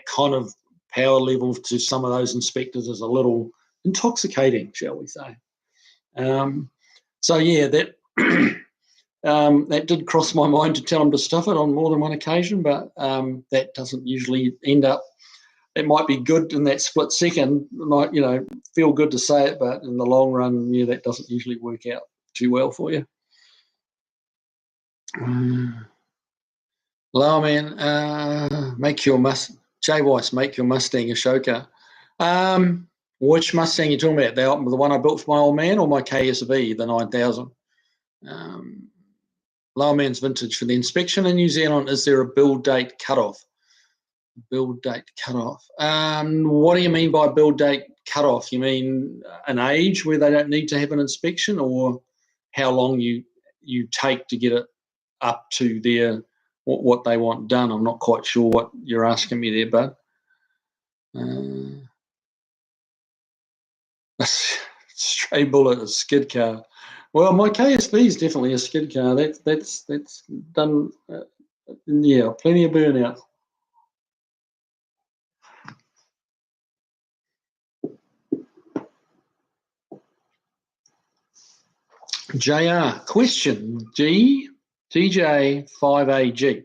[SPEAKER 1] kind of power level to some of those inspectors is a little intoxicating, shall we say. That did cross my mind to tell him to stuff it on more than one occasion, but that doesn't usually end up. It might be good in that split second, might feel good to say it, but in the long run, that doesn't usually work out too well for you. Lower man, Jay Weiss, make your Mustang a show car. Which Mustang you talking about? The one I built for my old man, or my KSV, the 9000? Lower man's vintage. For the inspection in New Zealand, is there a build date cutoff? Build date cutoff. What do you mean by build date cutoff? You mean an age where they don't need to have an inspection, or how long you take to get it up to their what they want done? I'm not quite sure what you're asking me there, bud. Stray Bullet, a skid car. Well, my KSV is definitely a skid car. That's done. Plenty of burnout. JR, question. TJ5AG.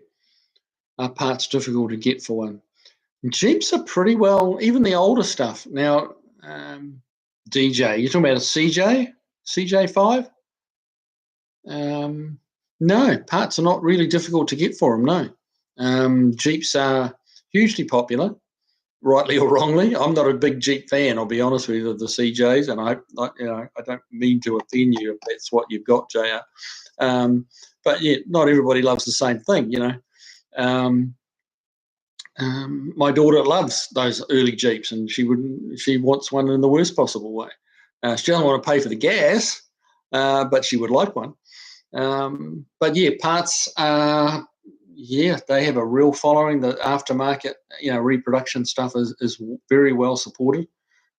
[SPEAKER 1] Are parts difficult to get for one? Jeeps are pretty well, even the older stuff. Now, DJ, you're talking about a CJ? CJ5? No, parts are not really difficult to get for them, no. Jeeps are hugely popular. rightly or wrongly. I'm not a big Jeep fan, I'll be honest with you, of the CJs, and I don't mean to offend you if that's what you've got, JR. But yeah, not everybody loves the same thing, My daughter loves those early Jeeps, and she wants one in the worst possible way. She doesn't want to pay for the gas, but she would like one. But yeah, parts, they have a real following. The aftermarket, reproduction stuff is very well supported.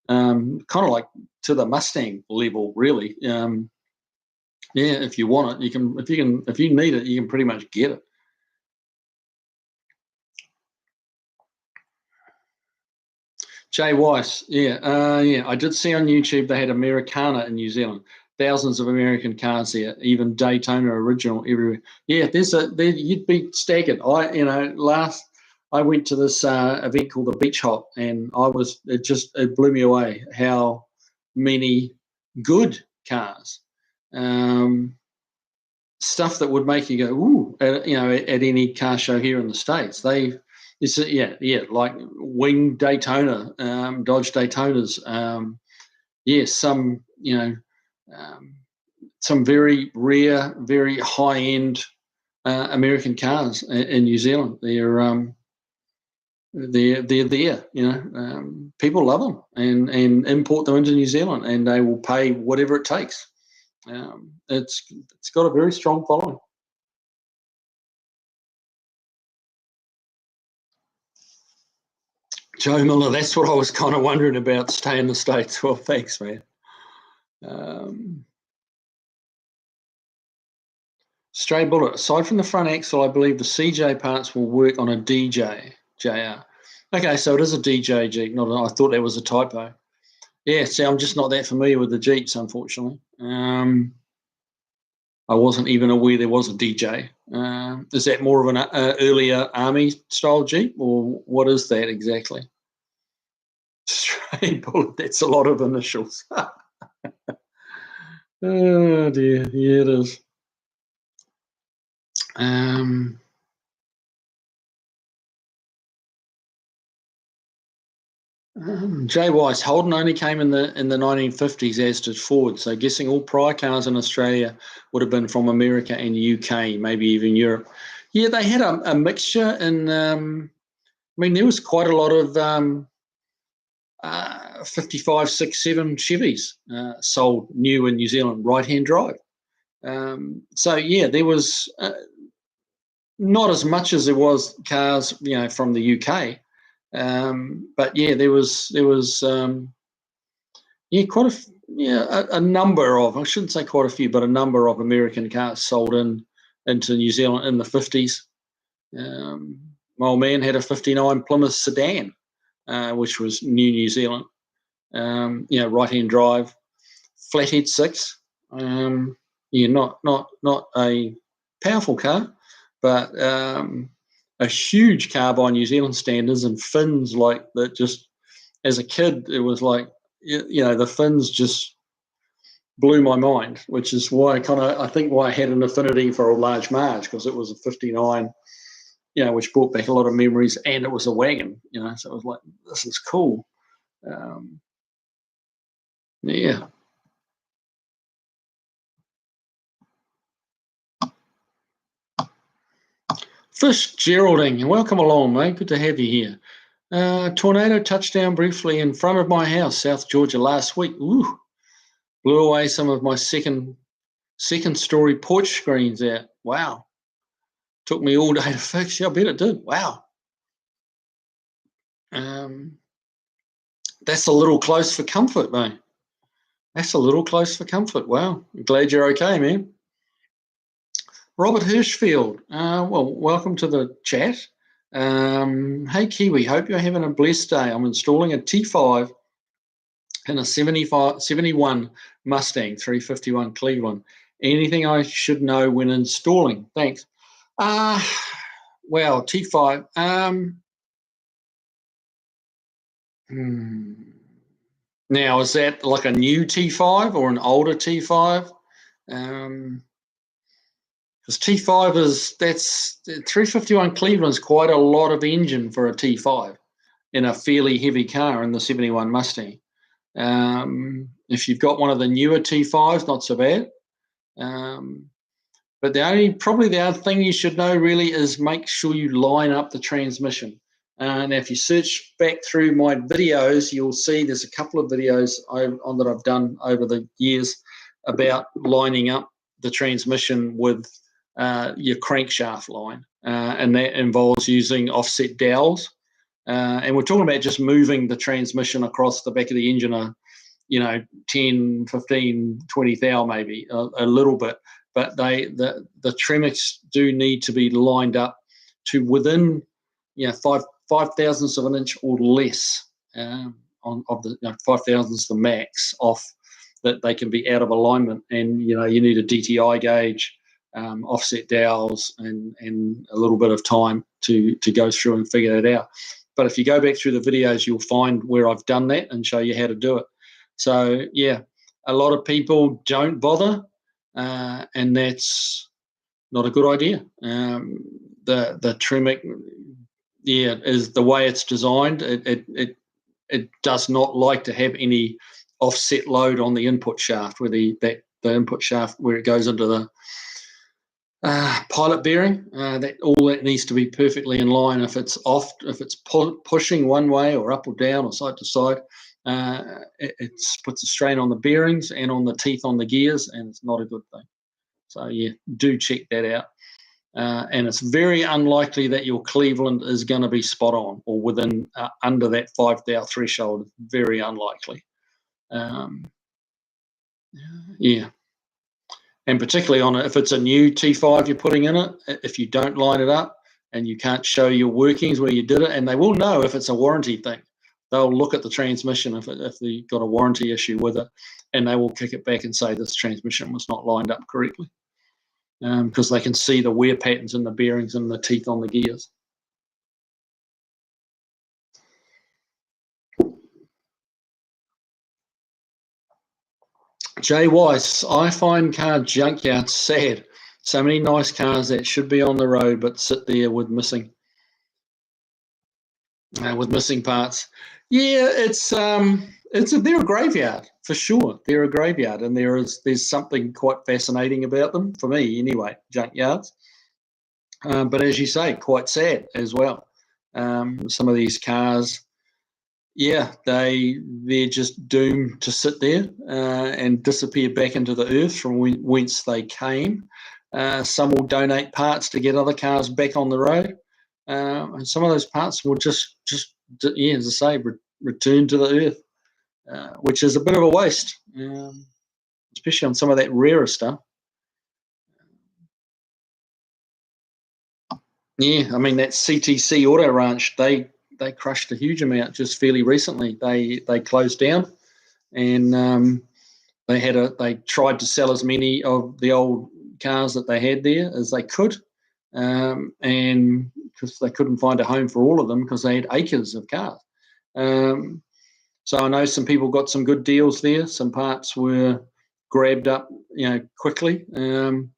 [SPEAKER 1] Kind of like to the Mustang level, really. If you want it, you can. If you need it, you can pretty much get it. Jay Weiss, I did see on YouTube they had Americana in New Zealand. Thousands of American cars there, even Daytona original everywhere. Yeah, you'd be staggered. I went to this event called the Beach Hop, and it blew me away how many good cars, stuff that would make you go ooh, at any car show here in the States. Like wing Daytona, Dodge Daytonas. Some very rare, very high-end American cars in New Zealand. They're there. People love them and import them into New Zealand, and they will pay whatever it takes. It's got a very strong following. Joe Miller, that's what I was kind of wondering about, stay in the States. Well, thanks, man. Stray Bullet, aside from the front axle, I believe the CJ parts will work on a DJ, JR. Okay, so it is a DJ Jeep. I thought that was a typo. Yeah, see, I'm just not that familiar with the Jeeps, unfortunately. I wasn't even aware there was a DJ. Is that more of an earlier Army-style Jeep, or what is that exactly? Stray Bullet, that's a lot of initials. Oh, dear. Yeah, it is. Jay Weiss, Holden only came in the 1950s, as did Ford. So guessing all prior cars in Australia would have been from America and UK, maybe even Europe. Yeah, they had a mixture. There was quite a lot of 55, 6, 7 Chevys sold new in New Zealand, right-hand drive. There was not as much as there was cars, from the UK. But yeah, there was quite a number of, I shouldn't say quite a few, but a number of American cars sold into New Zealand in the 50s. My old man had a 59 Plymouth sedan, which was New Zealand. Right-hand drive, flathead 6. Not a powerful car, but a huge car by New Zealand standards, and fins like that. Just as a kid, it was like, the fins just blew my mind, which is why I think why I had an affinity for a large Marge, because it was a 59, which brought back a lot of memories, and it was a wagon, so it was like, this is cool. Yeah. Fish Geraldine, welcome along, mate. Good to have you here. Tornado touched down briefly in front of my house, South Georgia, last week. Ooh, blew away some of my second story porch screens out. Wow. Took me all day to fix. Yeah, I bet it did. Wow. That's a little close for comfort, mate. That's a little close for comfort. Wow. I'm glad you're okay, man. Robert Hirschfield, welcome to the chat. Hey, Kiwi, hope you're having a blessed day. I'm installing a T5 and a 71 Mustang 351 Cleveland. Anything I should know when installing? Thanks. T5. Now, is that like a new T5 or an older T5? Because T5 that's 351 Cleveland's quite a lot of engine for a T5. in a fairly heavy car in the 71 Mustang. If you've got one of the newer T5s, not so bad. But probably the other thing you should know really is make sure you line up the transmission. And if you search back through my videos, you'll see there's a couple of videos that I've done over the years about lining up the transmission with your crankshaft line. And that involves using offset dowels. And we're talking about just moving the transmission across the back of the engine, 10, 15, 20 thou maybe, a little bit. But the tremix do need to be lined up to within 5 thousandths of an inch or less of the 5 thousandths the max off, that they can be out of alignment. And you need a DTI gauge, offset dowels, and a little bit of time to go through and figure it out. But if you go back through the videos, you'll find where I've done that and show you how to do it. So yeah, a lot of people don't bother, and that's not a good idea. The Tremec, is the way it's designed. It does not like to have any offset load on the input shaft, where the input shaft where it goes into the pilot bearing. That needs to be perfectly in line. If it's off, if it's pushing one way or up or down or side to side, it puts a strain on the bearings and on the teeth on the gears, and it's not a good thing. So yeah, do check that out. And it's very unlikely that your Cleveland is going to be spot on or within under that 5 thou threshold. Very unlikely. Yeah. And particularly if it's a new T5 you're putting in it, if you don't line it up and you can't show your workings where you did it, and they will know if it's a warranty thing. They'll look at the transmission if they've got a warranty issue with it, and they will kick it back and say this transmission was not lined up correctly, because they can see the wear patterns in the bearings and the teeth on the gears. Jay Weiss, I find car junkyards sad. So many nice cars that should be on the road but sit there with missing parts. Yeah, they're a graveyard for sure. They're a graveyard, and there's something quite fascinating about them, for me anyway, junkyards. But as you say, quite sad as well. Some of these cars, yeah, they're just doomed to sit there and disappear back into the earth from whence they came. Some will donate parts to get other cars back on the road, and some of those parts will just as I say, return to the earth, which is a bit of a waste, especially on some of that rarer stuff. Yeah, I mean that CTC Auto Ranch, they crushed a huge amount just fairly recently. They closed down, and they tried to sell as many of the old cars that they had there as they could, and because they couldn't find a home for all of them because they had acres of cars. So I know some people got some good deals there. Some parts were grabbed up, quickly, and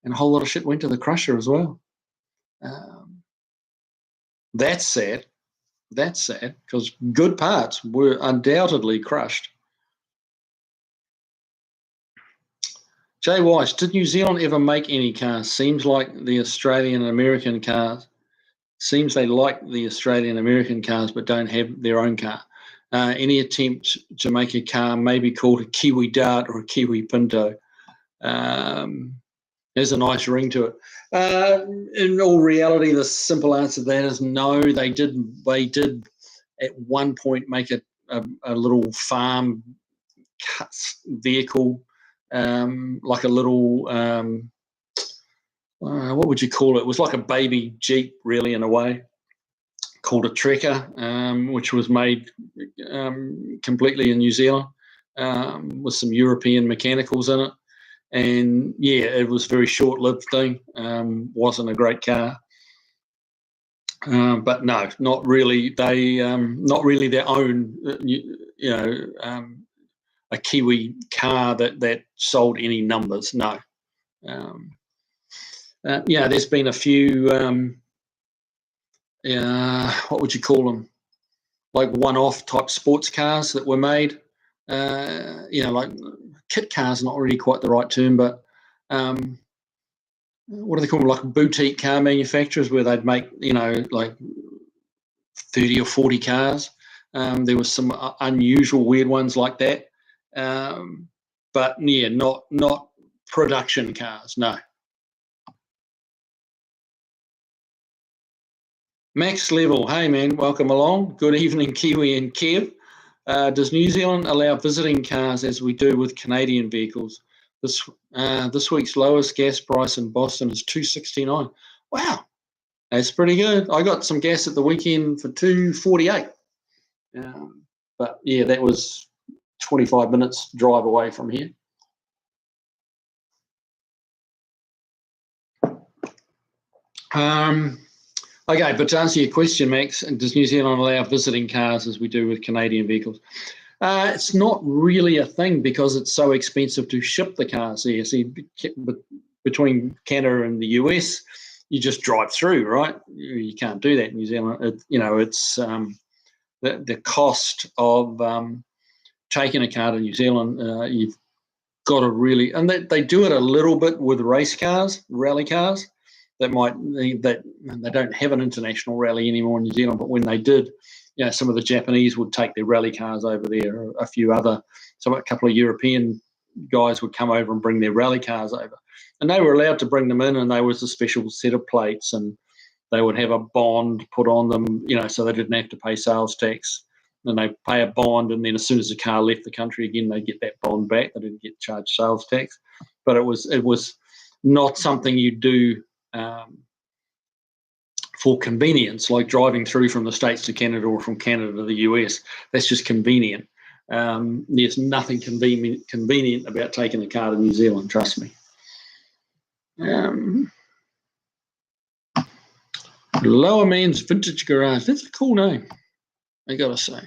[SPEAKER 1] a whole lot of shit went to the crusher as well. That's sad. That's sad, because good parts were undoubtedly crushed. Jay Weiss, did New Zealand ever make any cars? Seems like the Australian and American cars. Seems they like the Australian and American cars but don't have their own car. Any attempt to make a car maybe called a Kiwi Dart or a Kiwi Pinto? There's a nice ring to it. In all reality, the simple answer to that is no. They did at one point make a little farm vehicle, like a little, what would you call it? It was like a baby Jeep, really, in a way, called a Trekker, which was made completely in New Zealand, with some European mechanicals in it. And yeah, it was a very short-lived thing. Wasn't a great car, but no, not really. They not really their own. A Kiwi car that sold any numbers. No. There's been a few. What would you call them? like one-off type sports cars that were made. Like kit cars, not really quite the right term, but what do they call them? Like boutique car manufacturers, where they'd make, like 30 or 40 cars. There was some unusual, weird ones like that. But yeah, not production cars, no. Max Level, hey man, welcome along. Good evening, Kiwi and Kev. Does New Zealand allow visiting cars as we do with Canadian vehicles? This week's lowest gas price in Boston is $2.69. Wow, that's pretty good. I got some gas at the weekend for $2.48. But yeah, that was 25 minutes drive away from here. Okay, but to answer your question, Max, does New Zealand allow visiting cars as we do with Canadian vehicles? It's not really a thing because it's so expensive to ship the cars here. See, between Canada and the US, you just drive through, right? You can't do that in New Zealand. It's the cost of taking a car to New Zealand. You've got to really, and they do it a little bit with race cars, rally cars. They don't have an international rally anymore in New Zealand, but when they did, some of the Japanese would take their rally cars over there. A couple of European guys would come over and bring their rally cars over, and they were allowed to bring them in, and there was a special set of plates, and they would have a bond put on them, so they didn't have to pay sales tax. And they pay a bond, and then as soon as the car left the country again, they get that bond back. They didn't get charged sales tax, but it was not something you do for convenience, like driving through from the States to Canada or from Canada to the US. That's just convenient. There's nothing convenient about taking a car to New Zealand, trust me. Lower Man's Vintage Garage. That's a cool name, I gotta say.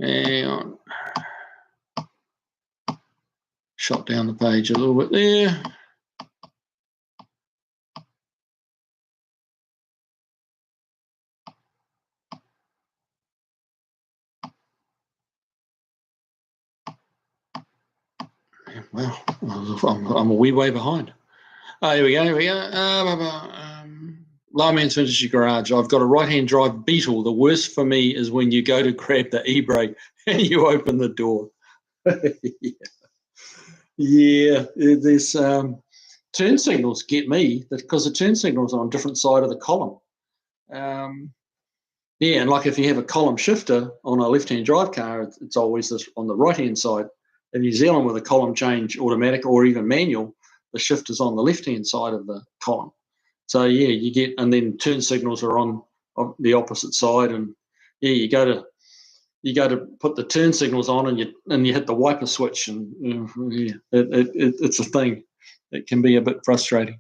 [SPEAKER 1] Hang on. Shot down the page a little bit there. Well, I'm a wee way behind. Oh, here we go. Lower Man's Vintage Garage. I've got a right-hand drive Beetle. The worst for me is when you go to grab the e-brake and you open the door. Yeah, there's turn signals get me because the turn signals are on a different side of the column. And like if you have a column shifter on a left-hand drive car, it's always on the right-hand side. In New Zealand, with a column change automatic or even manual, the shifter's on the left-hand side of the column. So yeah, you get, and then turn signals are on the opposite side, and yeah, you go to put the turn signals on, and you hit the wiper switch, and it's a thing. It can be a bit frustrating.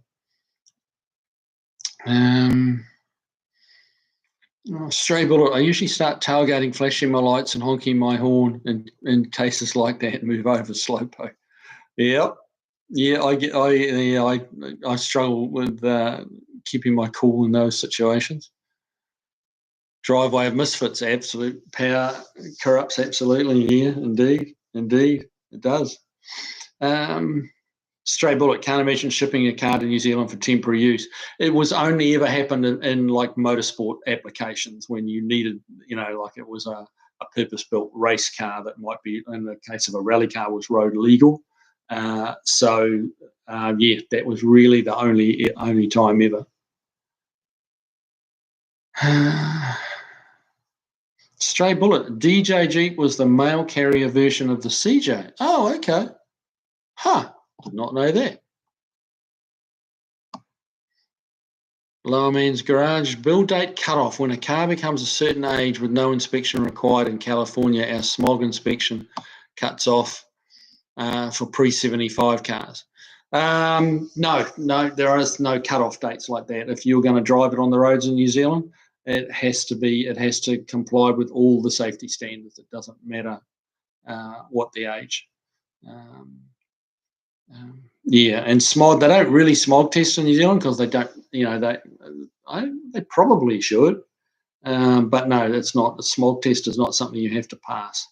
[SPEAKER 1] Stray bullet. I usually start tailgating, flashing my lights, and honking my horn in cases like that. Move over slowpoke. Yep. Yeah, I struggle with keeping my cool in those situations. Driveway of Misfits, absolute power corrupts absolutely. Yeah, indeed, it does. Stray bullet, can't imagine shipping a car to New Zealand for temporary use. It was only ever happened in like motorsport applications when you needed, like it was a purpose-built race car that might be, in the case of a rally car, was road legal. That was really the only time ever. Stray bullet, DJ Jeep was the mail carrier version of the CJ. Oh, okay. Did not know that. Lower Man's Garage, build date cutoff. When a car becomes a certain age with no inspection required in California, our smog inspection cuts off for pre-75 cars. No, there is no cutoff dates like that. If you're going to drive it on the roads in New Zealand, it has to comply with all the safety standards. It doesn't matter what the age. And smog, they don't really smog test in New Zealand because they don't, they probably should. But no, it's not. The smog test is not something you have to pass.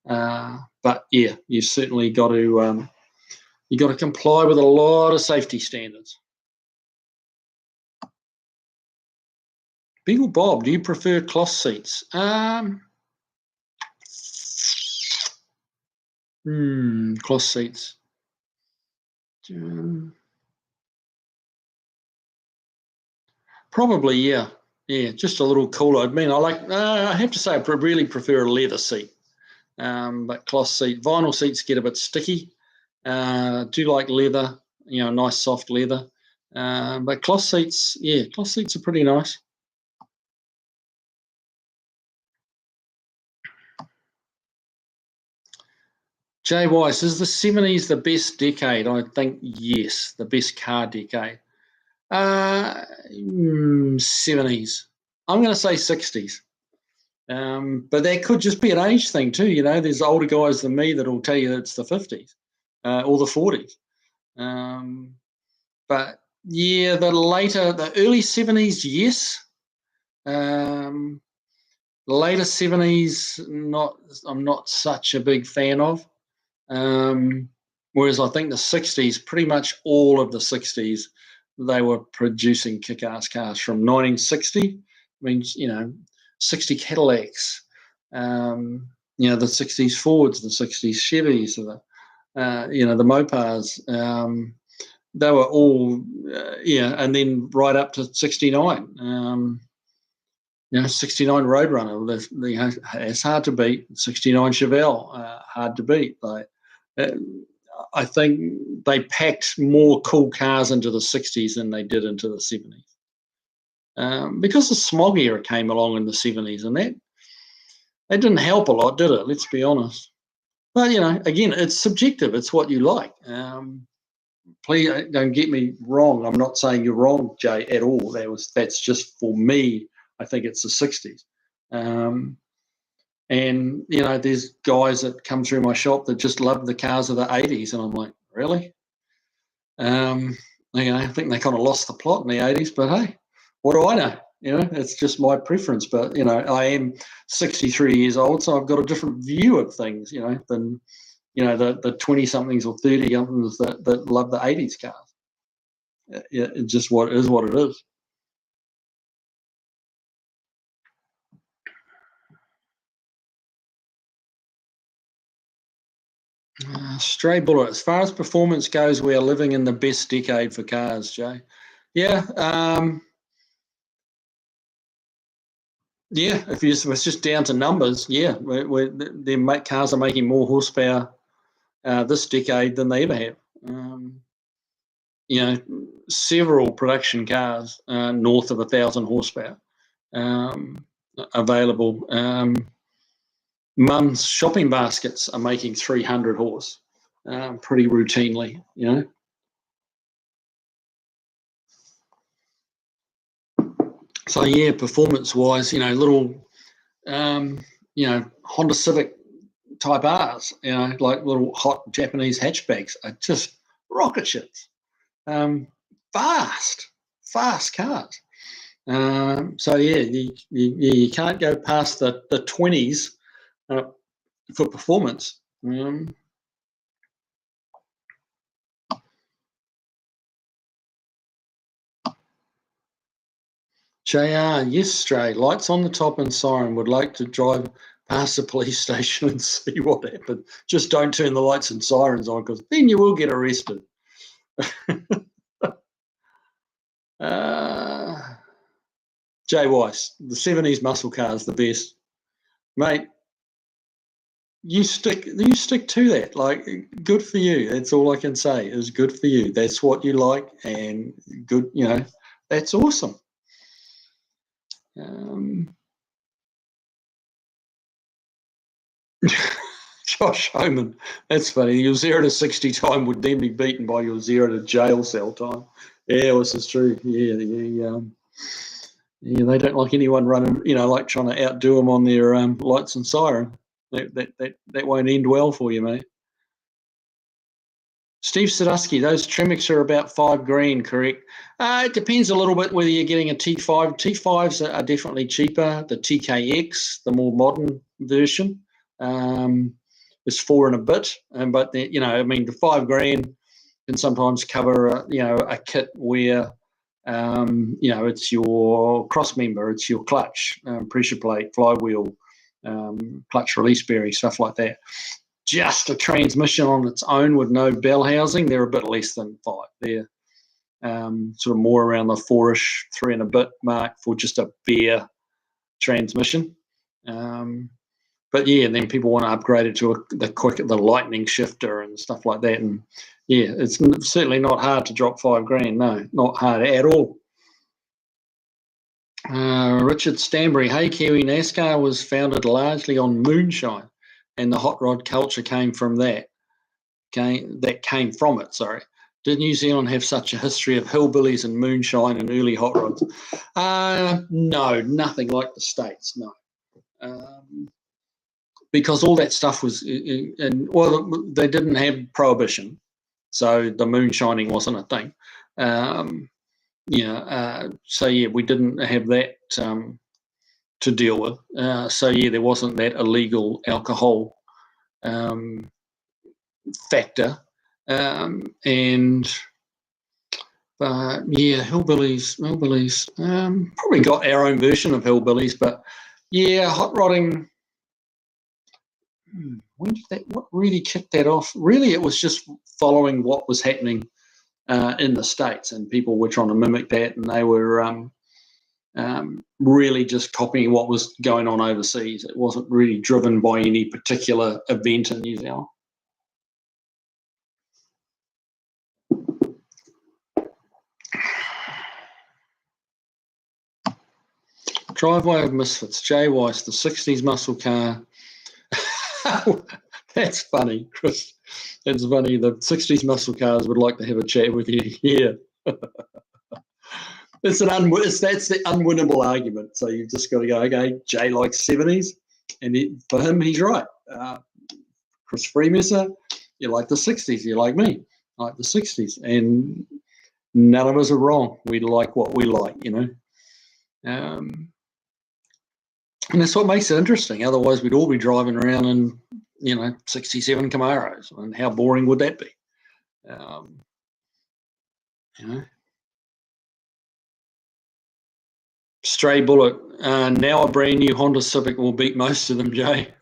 [SPEAKER 1] But yeah, you certainly got to comply with a lot of safety standards. Beagle Bob, do you prefer cloth seats? Cloth seats. Probably, yeah. Yeah, just a little cooler. I mean, I have to say, I really prefer a leather seat. But cloth seat, vinyl seats get a bit sticky. Do like leather, nice soft leather. But cloth seats, yeah, cloth seats are pretty nice. Jay Weiss, is the 70s the best decade? I think yes, the best car decade. 70s. I'm going to say 60s. But that could just be an age thing too. There's older guys than me that'll tell you it's the 50s or the 40s. But yeah, the early 70s, yes. The later 70s, I'm not such a big fan of. Whereas I think the 60s, pretty much all of the 60s, they were producing kick-ass cars from 1960. I mean, 60 Cadillacs, the 60s Fords, the 60s Chevys, the Mopars. They were all, and then right up to 69. 69 Roadrunner, it's hard to beat. 69 Chevelle, hard to beat. I think they packed more cool cars into the 60s than they did into the 70s. Because the smog era came along in the 70s, and that didn't help a lot, did it? Let's be honest. But, again, it's subjective. It's what you like. Please don't get me wrong. I'm not saying you're wrong, Jay, at all. That's just for me. I think it's the 60s. And, there's guys that come through my shop that just love the cars of the 80s. And I'm like, really? I think they kind of lost the plot in the 80s. But, hey, what do I know? It's just my preference. But, I am 63 years old, so I've got a different view of things, than, the 20-somethings or 30-somethings that love the 80s cars. It's just what it is. Stray Bullet, as far as performance goes, we are living in the best decade for cars, Jay. Yeah. If it's just down to numbers, yeah, cars are making more horsepower this decade than they ever have. Several production cars north of 1,000 horsepower available. Mum's shopping baskets are making 300 horse pretty routinely, So yeah, performance-wise, little, Honda Civic Type R's, like little hot Japanese hatchbacks are just rocket ships. Fast cars. So yeah, you can't go past the 20s for performance. JR, yes, Stray. Lights on the top and siren. Would like to drive past the police station and see what happened. Just don't turn the lights and sirens on, because then you will get arrested. Jay Weiss, the 70s muscle car is the best. Mate, you stick to that. Like, good for you. That's all I can say is good for you. That's what you like, and good, that's awesome. Josh Homan, that's funny. Your 0 to 60 time would then be beaten by your 0 to jail cell time. Yeah, this is true. Yeah, they don't like anyone running, like trying to outdo them on their lights and siren. That won't end well for you, mate. Steve Sadusky, those Tremix are about $5,000, correct? It depends a little bit whether you're getting a T5. T5s are definitely cheaper. The TKX, the more modern version, is $4 and a bit. But the, I mean, the $5,000 can sometimes cover a kit where it's your cross member, it's your clutch, pressure plate, flywheel, clutch release bearing, stuff like that. Just a transmission on its own with no bell housing, they're a bit less than $5. They're sort of more around the $4-ish, $3 and a bit mark for just a bare transmission. But yeah, and then people want to upgrade it to the lightning shifter and stuff like that. And yeah, it's certainly not hard to drop $5,000. No, not hard at all. Richard Stanbury, hey Kiwi, NASCAR was founded largely on moonshine, and the hot rod culture came from that. That came from it, sorry. Did New Zealand have such a history of hillbillies and moonshine and early hot rods? No, nothing like the States, no. Because all that stuff was, they didn't have prohibition, so the moonshining wasn't a thing. So yeah, we didn't have that to deal with. So yeah, there wasn't that illegal alcohol factor. Hillbillies, probably got our own version of hillbillies, but yeah, hot rodding. What really kicked that off? Really, it was just following what was happening in the States, and people were trying to mimic that, and they were really just copying what was going on overseas. It wasn't really driven by any particular event in New Zealand. Driveway of Misfits, Jay Weiss, the 60s muscle car. That's funny, Chris. That's funny. The 60s muscle cars would like to have a chat with you. Yeah. That's the unwinnable argument. So you've just got to go, okay, Jay likes 70s, and for him, he's right. Chris Freemesser, you like the 60s. You like me, I like the 60s. And none of us are wrong. We like what we like, and that's what makes it interesting. Otherwise, we'd all be driving around in, 67 Camaros. And how boring would that be? Stray Bullet. Now a brand new Honda Civic will beat most of them, Jay.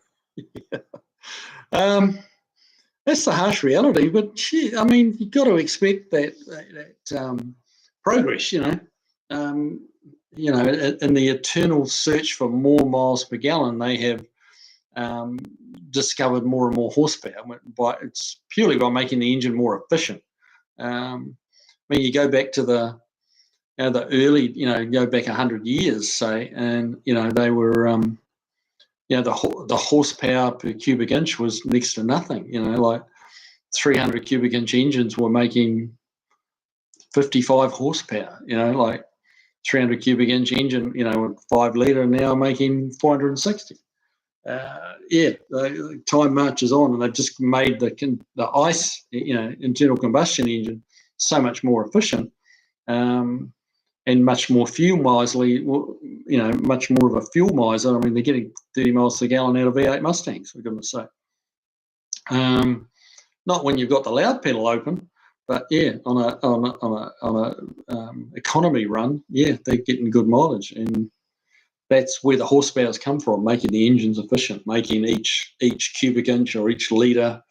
[SPEAKER 1] That's the harsh reality. But, gee, I mean, you've got to expect that progress, in the eternal search for more miles per gallon, they have discovered more and more horsepower. It's purely by making the engine more efficient. I mean, you go back to the early, go back 100 years, say, and they were, the horsepower per cubic inch was next to nothing. Like 300 cubic inch engines were making 55 horsepower. Like 300 cubic inch engine, 5 litre, now making 460. Time marches on, and they've just made the ICE, internal combustion engine, so much more efficient, and much more fuel miserly. Much more of a fuel miser. I mean, they're getting 30 miles per gallon out of V8 Mustangs, for goodness sake. Not when you've got the loud pedal open. But yeah, on a economy run, yeah, they're getting good mileage, and that's where the horsepower's come from, making the engines efficient, making each cubic inch or each litre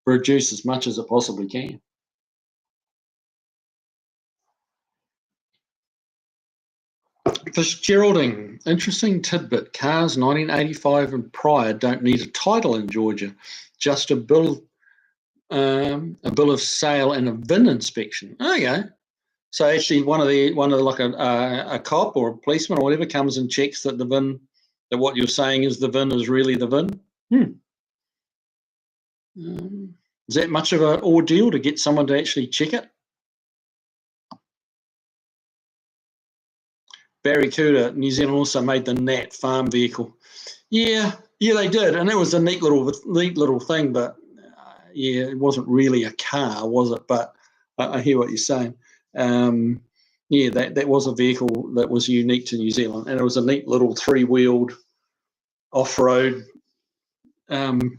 [SPEAKER 1] produce as much as it possibly can. Geraldine, interesting tidbit. Cars 1985 and prior don't need a title in Georgia, just a bill of sale and a VIN inspection. Okay, so actually one of like a cop or a policeman or whatever comes and checks that the VIN, that what you're saying is the VIN is really the VIN. Is that much of an ordeal to get someone to actually check it? Barry Cooter, New Zealand also made the Nat farm vehicle. Yeah, they did, and it was a neat little thing, but yeah, it wasn't really a car, was it? But I hear what you're saying. Yeah, that was a vehicle that was unique to New Zealand, and it was a neat little three-wheeled off-road kind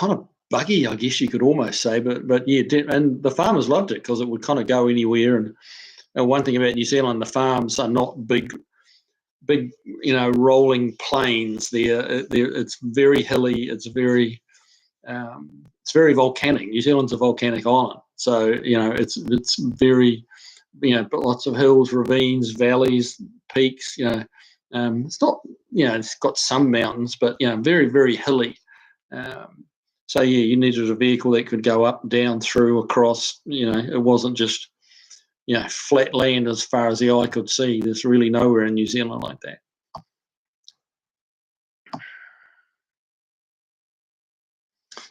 [SPEAKER 1] of buggy, I guess you could almost say. But yeah, and the farmers loved it because it would kind of go anywhere. And one thing about New Zealand, the farms are not big, rolling plains. It's very hilly. It's very volcanic. New Zealand's a volcanic island, so it's very, but lots of hills, ravines, valleys, peaks. It's not, it's got some mountains, but very, very hilly. So yeah, you needed a vehicle that could go up, down, through, across. It wasn't just flat land as far as the eye could see. There's really nowhere in New Zealand like that.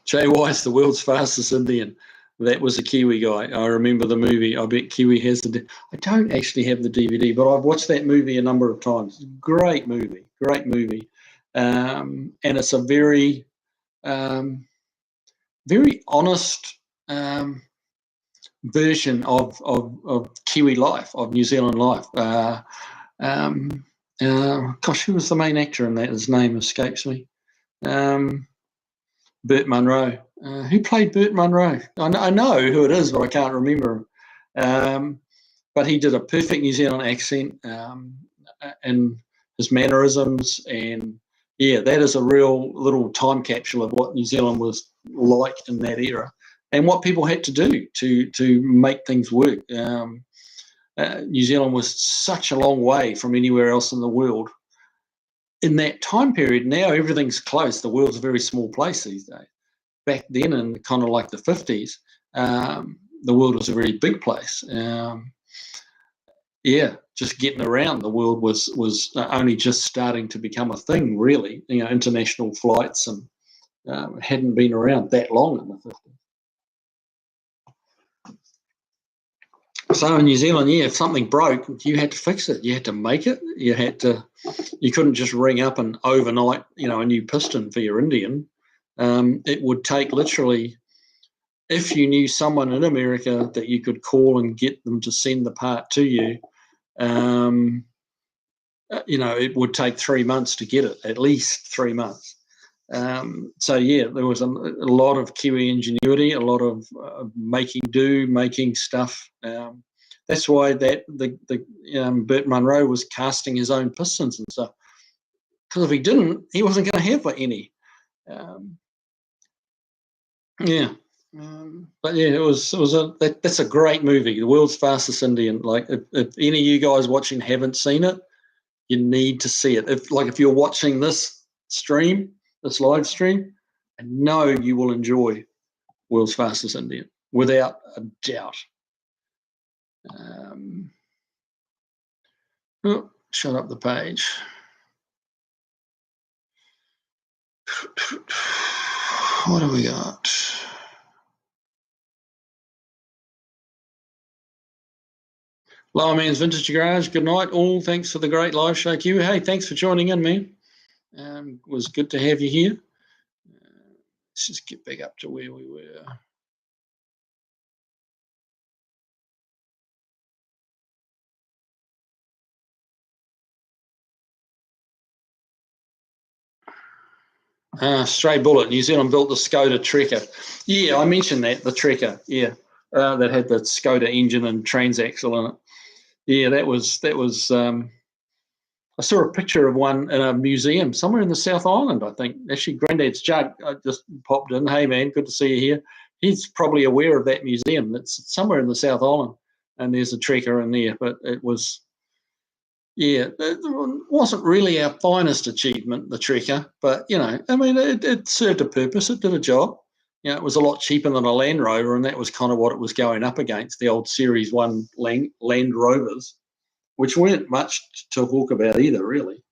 [SPEAKER 1] Jay Weiss, the world's fastest Indian. That was a Kiwi guy. I remember the movie. I bet Kiwi has I don't actually have the DVD, but I've watched that movie a number of times. Great movie. And it's a very, very honest version of Kiwi life, of New Zealand life. Gosh, who was the main actor in that? His name escapes me. Burt Munro. Who played Burt Munro? I know who it is, but I can't remember him. But he did a perfect New Zealand accent, and his mannerisms, and yeah, that is a real little time capsule of what New Zealand was like in that era, and what people had to do to make things work. New Zealand was such a long way from anywhere else in the world. In that time period, now everything's close. The world's a very small place these days. Back then, in kind of like the 50s, the world was a very big place. Yeah, just getting around the world was only just starting to become a thing, really. International flights, and hadn't been around that long in the 50s. So in New Zealand, yeah, if something broke, you had to fix it. You had to make it. You couldn't just ring up and overnight, a new piston for your Indian. It would take literally, if you knew someone in America that you could call and get them to send the part to you, it would take 3 months to get it, at least 3 months. So yeah, there was a lot of Kiwi ingenuity, a lot of making stuff. That's why Burt Munro was casting his own pistons and stuff, because if he didn't, he wasn't going to have any. Yeah, but yeah, that's a great movie, The World's Fastest Indian. Like, if any of you guys watching haven't seen it, you need to see it. If you're watching this live stream, I know you will enjoy World's Fastest Indian, without a doubt. Shut up the page. What do we got? Lower Man's Vintage Garage, good night all. Thanks for the great live show, Kiwi. Hey, thanks for joining in, man. It was good to have you here. Let's just get back up to where we were. Stray Bullet, New Zealand built the Skoda Trekker. Yeah, I mentioned that, the Trekker, yeah. That had the Skoda engine and transaxle in it. Yeah, that was I saw a picture of one in a museum somewhere in the South Island, I think. Actually, Granddad's Jug just popped in. Hey, man, good to see you here. He's probably aware of that museum. It's somewhere in the South Island, and there's a Trekker in there. But it was, yeah, it wasn't really our finest achievement, the Trekker. But, it served a purpose. It did a job. It was a lot cheaper than a Land Rover, and that was kind of what it was going up against, the old Series 1 Land Rovers, which weren't much to talk about either, really.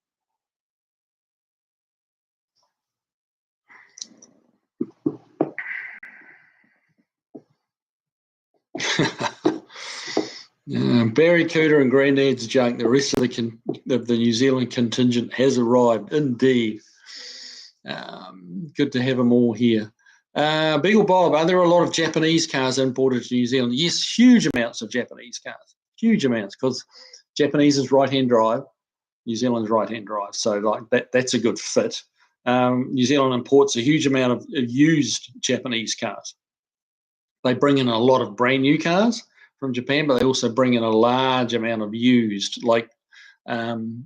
[SPEAKER 1] Barry Cooter and Granddad's Junk. The rest of the New Zealand contingent has arrived, indeed. Good to have them all here. Beagle Bob, are there a lot of Japanese cars imported to New Zealand? Yes, huge amounts of Japanese cars, huge amounts, because Japanese is right-hand drive, New Zealand's right-hand drive, so like that's a good fit. New Zealand imports a huge amount of used Japanese cars. They bring in a lot of brand new cars from Japan, but they also bring in a large amount of used, like 2,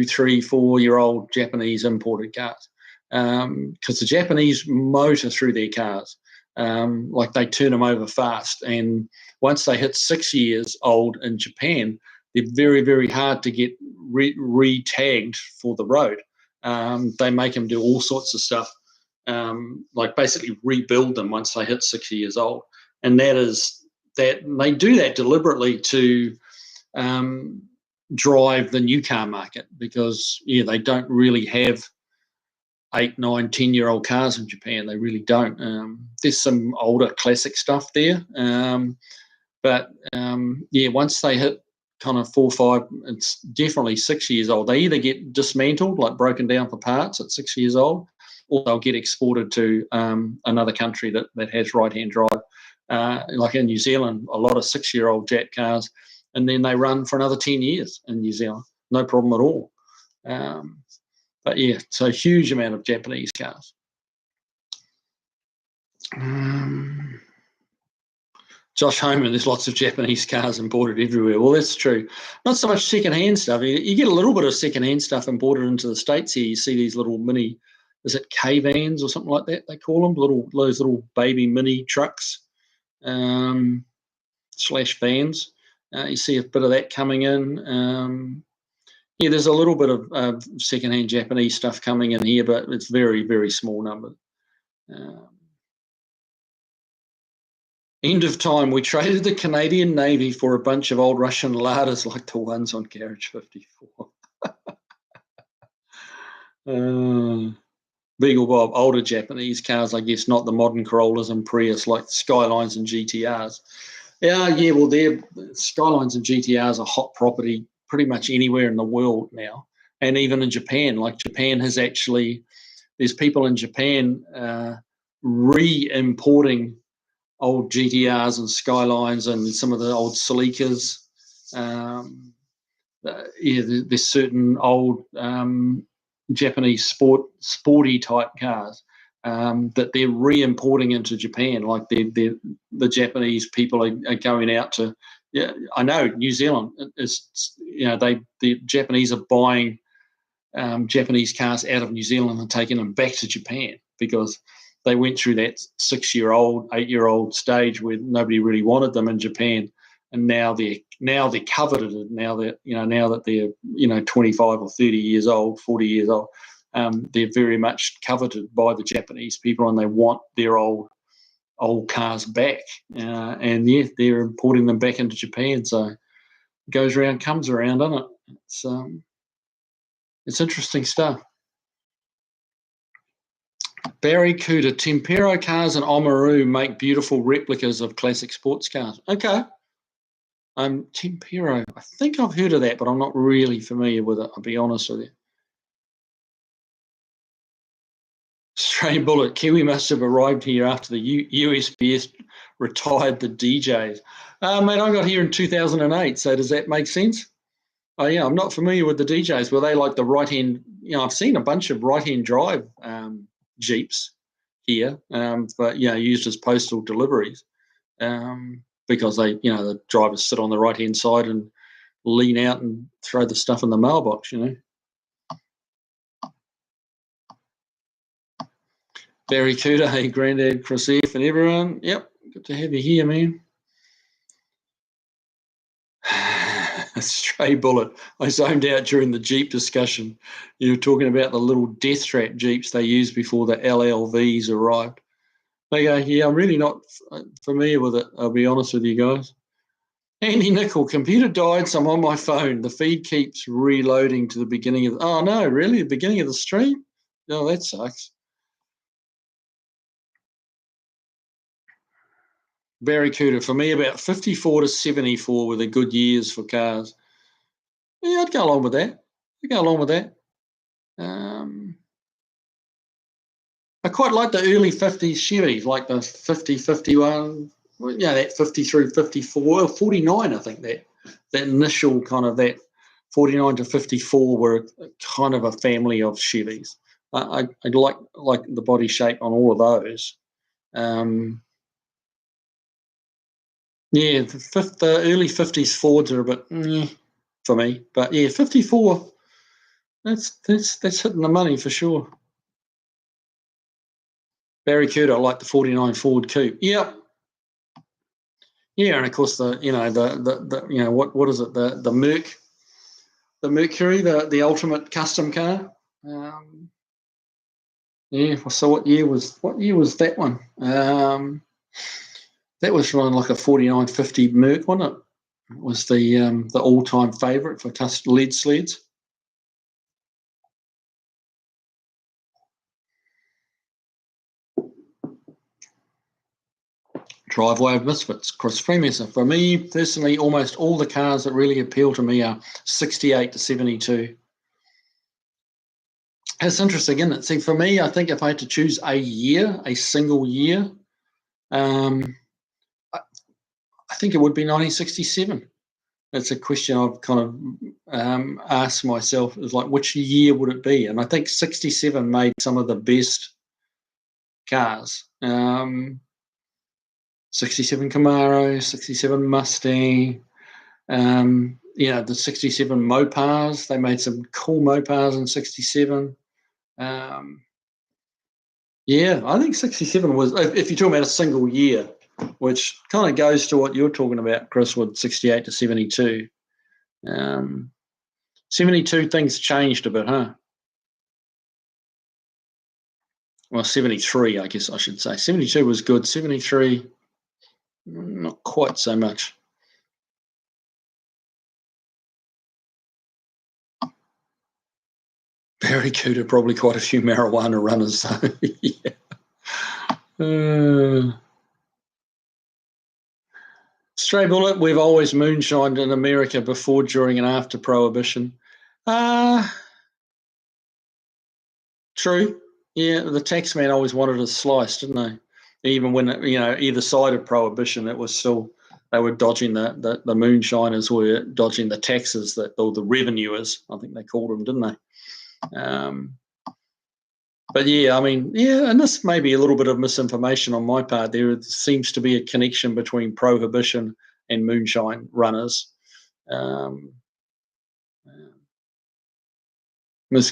[SPEAKER 1] 3, 4-year-old Japanese imported cars. Because the Japanese motor through their cars, like they turn them over fast. And once they hit 6 years old in Japan, they're very, very hard to get re-tagged for the road. They make them do all sorts of stuff, like basically rebuild them once they hit 6 years old. And that they do that deliberately to drive the new car market, because they don't really have 8, 9, 10-year-old cars in Japan. They really don't. There's some older classic stuff there, but once they hit kind of 4, 5, it's definitely 6 years old. They either get dismantled, like broken down for parts at 6 years old, or they'll get exported to another country that has right-hand drive. Like in New Zealand, a lot of 6-year-old Jat cars, and then they run for another 10 years in New Zealand. No problem at all. But yeah, so huge amount of Japanese cars. Josh Homan, there's lots of Japanese cars imported everywhere. Well, that's true. Not so much second-hand stuff. You get a little bit of second-hand stuff imported into the States here. You see these little mini, is it K-vans or something like that they call them? Those little baby mini trucks slash vans. You see a bit of that coming in. There's a little bit of second-hand Japanese stuff coming in here, but it's very, very small numbers. End of time, we traded the Canadian Navy for a bunch of old Russian Ladas like the ones on Garage 54. Beagle Bob, older Japanese cars, I guess, not the modern Corollas and Prius like Skylines and GTRs. Well, Skylines and GTRs are hot property pretty much anywhere in the world now, and even in Japan. Like Japan has actually, there's people in Japan re-importing old GTRs and Skylines and some of the old Celicas. There's certain old Japanese sporty type cars that they're re-importing into Japan. Like the Japanese people are going out to. Yeah, I know New Zealand is. The Japanese are buying Japanese cars out of New Zealand and taking them back to Japan, because they went through that 6-year-old, 8-year-old stage where nobody really wanted them in Japan, and now they're coveted. Now that they're 25 or 30 years old, 40 years old, they're very much coveted by the Japanese people, and they want their old cars back. And they're importing them back into Japan. So it goes around, comes around, doesn't it? It's interesting stuff. Barry Cooter, Tempero cars and Oamaru make beautiful replicas of classic sports cars. Okay. Tempero, I think I've heard of that, but I'm not really familiar with it, I'll be honest with you. Stray Bullet, Kiwi must have arrived here after the USPS retired the DJs. Mate, I got here in 2008, so does that make sense? Oh, yeah, I'm not familiar with the DJs. Were they like the right-hand, I've seen a bunch of right-hand drive Jeeps here, but used as postal deliveries, because they, the drivers sit on the right hand side and lean out and throw the stuff in the mailbox. Barry Cooter, hey Grandad, Chris F, and everyone. Yep, good to have you here, man. Stray Bullet. I zoned out during the Jeep discussion. You were talking about the little death trap Jeeps they used before the LLVs arrived. They go, yeah, I'm really not familiar with it, I'll be honest with you guys. Andy Nickel, computer died, so I'm on my phone. The feed keeps reloading to the beginning of... Oh, no, really? The beginning of the stream? Oh, that sucks. Barry Cooter, for me, about 54 to 74 were the good years for cars. Yeah, I'd go along with that. I quite like the early 50s Chevys, like the 50, 51, that 50 through 54, 49, I think that initial kind of that 49 to 54 were kind of a family of Chevys. I like the body shape on all of those. The early 50s Fords are a bit for me, but 54, that's hitting the money for sure. Barracuda, I like the 49 Ford Coupe. Yep. Yeah, and of course what is it, the Mercury, the ultimate custom car. So what year was that one? That was from like a 4950 Merc, wasn't it? It was the all-time favourite for custom lead sleds. Driveway of Misfits, Chris Freemasson. For me personally, almost all the cars that really appeal to me are 68 to 72. It's interesting, isn't it? See, for me, I think if I had to choose a single year, I think it would be 1967. It's a question I've kind of asked myself, is like, which year would it be? And I think 67 made some of the best cars. 67 Camaro, 67 Mustang, the 67 Mopars. They made some cool Mopars in 67. I think 67 was, if you're talking about a single year, which kind of goes to what you're talking about, Chris, with 68 to 72. 72, things changed a bit, huh? Well, 73, I guess I should say. 72 was good. 73, not quite so much. Barracuda, probably quite a few marijuana runners. So, Stray Bullet, we've always moonshined in America before, during, and after Prohibition. True. Yeah, the taxman always wanted a slice, didn't they? Even when, either side of Prohibition, it was still, they were dodging the moonshiners were dodging the taxes, or the revenuers, I think they called them, didn't they? But and this may be a little bit of misinformation on my part. There seems to be a connection between Prohibition and moonshine runners. At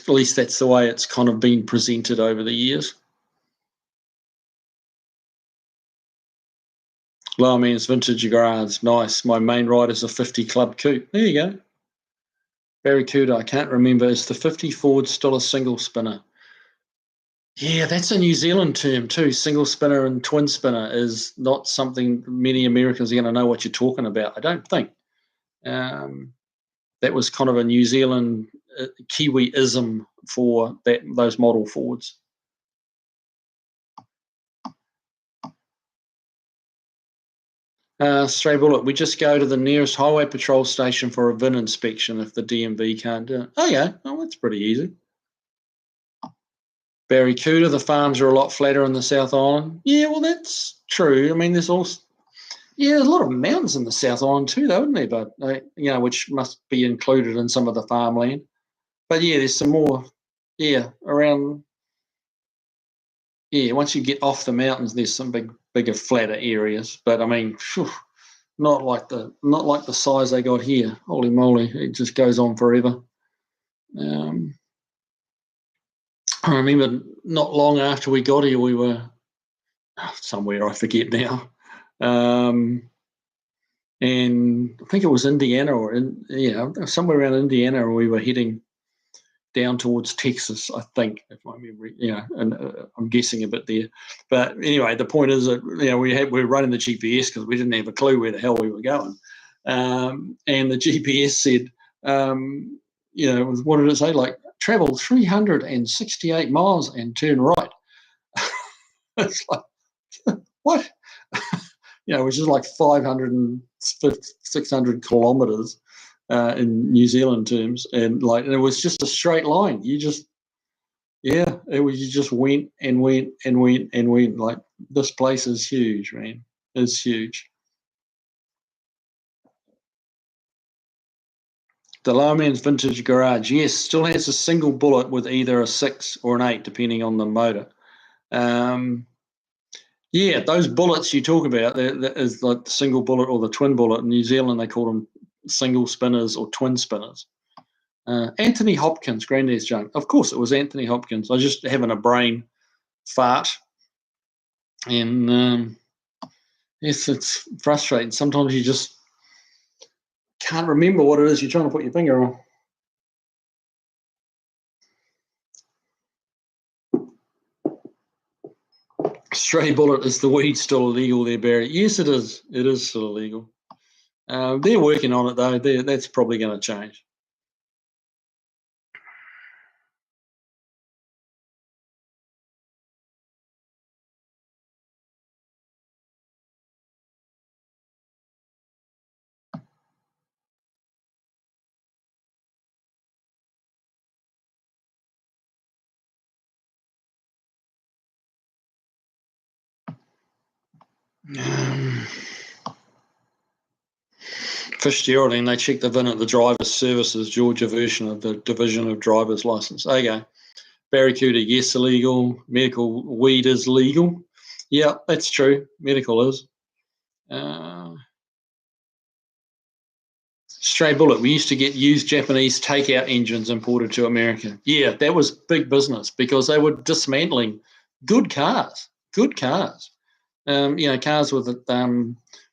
[SPEAKER 1] least that's the way it's kind of been presented over the years. Lower Man's Vintage Garage, nice. My main ride is a 50 Club Coupe. There you go. Barracuda, I can't remember. Is the 50 Ford still a single spinner? Yeah, that's a New Zealand term too. Single spinner and twin spinner is not something many Americans are going to know what you're talking about, I don't think. That was kind of a New Zealand Kiwi-ism for those model Fords. Stray Bullet, we just go to the nearest highway patrol station for a VIN inspection if the DMV can't do it. Oh, yeah. Oh, that's pretty easy. Barracuda, the farms are a lot flatter in the South Island. Yeah, well, that's true. I mean, there's a lot of mountains in the South Island too, though, isn't there? But, which must be included in some of the farmland. But, there's some more, around, once you get off the mountains, there's some bigger, flatter areas. But, I mean, not like the size they got here. Holy moly, it just goes on forever. I remember not long after we got here, we were somewhere, I forget now, and I think it was Indiana somewhere around Indiana, we were heading down towards Texas, I think, if my memory, and I'm guessing a bit there. But anyway, the point is that we were running the GPS because we didn't have a clue where the hell we were going, and the GPS said, what did it say? Like, travel 368 miles and turn right. It's like, what? Which is like 600 kilometers in New Zealand terms, and it was just a straight line. Yeah, it was, you just went and went and went and went. Like, this place is huge, man. It's huge. The Lowman's Vintage Garage, yes, still has a single bullet with either a 6 or an 8, depending on the motor. Yeah, those bullets you talk about, that is like the single bullet or the twin bullet. In New Zealand, they call them single spinners or twin spinners. Anthony Hopkins, Granddad's junk. Of course, it was Anthony Hopkins. I was just having a brain fart. And yes, it's frustrating. Sometimes you just can't remember what it is you're trying to put your finger on. Stray bullet, is the weed still illegal there, Barry? Yes, it is. It is still illegal. They're working on it, though. That's probably going to change. Fitzgeraldine, they check the VIN at the driver's services, Georgia version of the Division of Driver's License. Okay. Barracuda, yes, illegal. Medical weed is legal. Yeah, that's true. Medical is. Stray bullet, we used to get used Japanese takeout engines imported to America. Yeah, that was big business because they were dismantling good cars. Cars with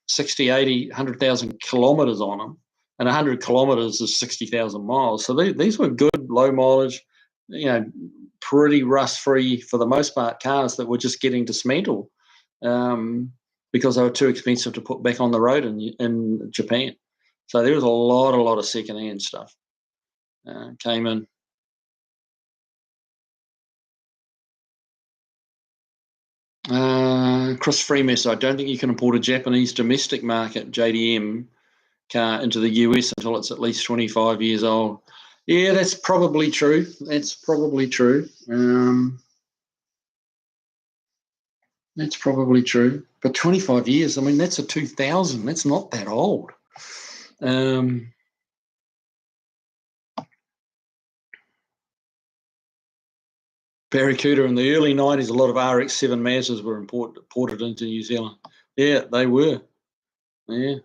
[SPEAKER 1] 60, 80, 100,000 kilometres on them, and 100 kilometres is 60,000 miles. So these were good, low mileage, pretty rust-free for the most part cars that were just getting dismantled because they were too expensive to put back on the road in Japan. So there was a lot of second-hand stuff came in. Chris Freeman, I don't think you can import a Japanese domestic market JDM car into the US until it's at least 25 years old. Yeah, that's probably true. That's probably true. But 25 years, I mean, that's a 2000. That's not that old. Barracuda in the early 90s, a lot of RX-7 Mazdas were imported into New Zealand. Yeah, they were. Yeah.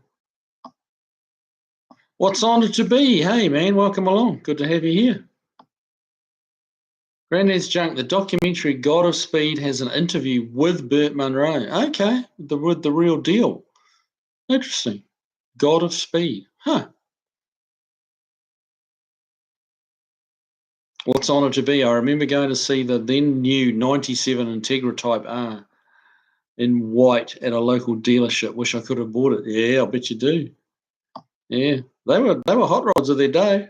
[SPEAKER 1] What's on it to be? Hey, man, welcome along. Good to have you here. Granddad's Junk, the documentary God of Speed has an interview with Burt Munro. Okay, with the real deal. Interesting. God of Speed. Huh. What's on it to be? I remember going to see the then new 97 Integra Type R in white at a local dealership. Wish I could have bought it. Yeah, I bet you do. Yeah, they were hot rods of their day.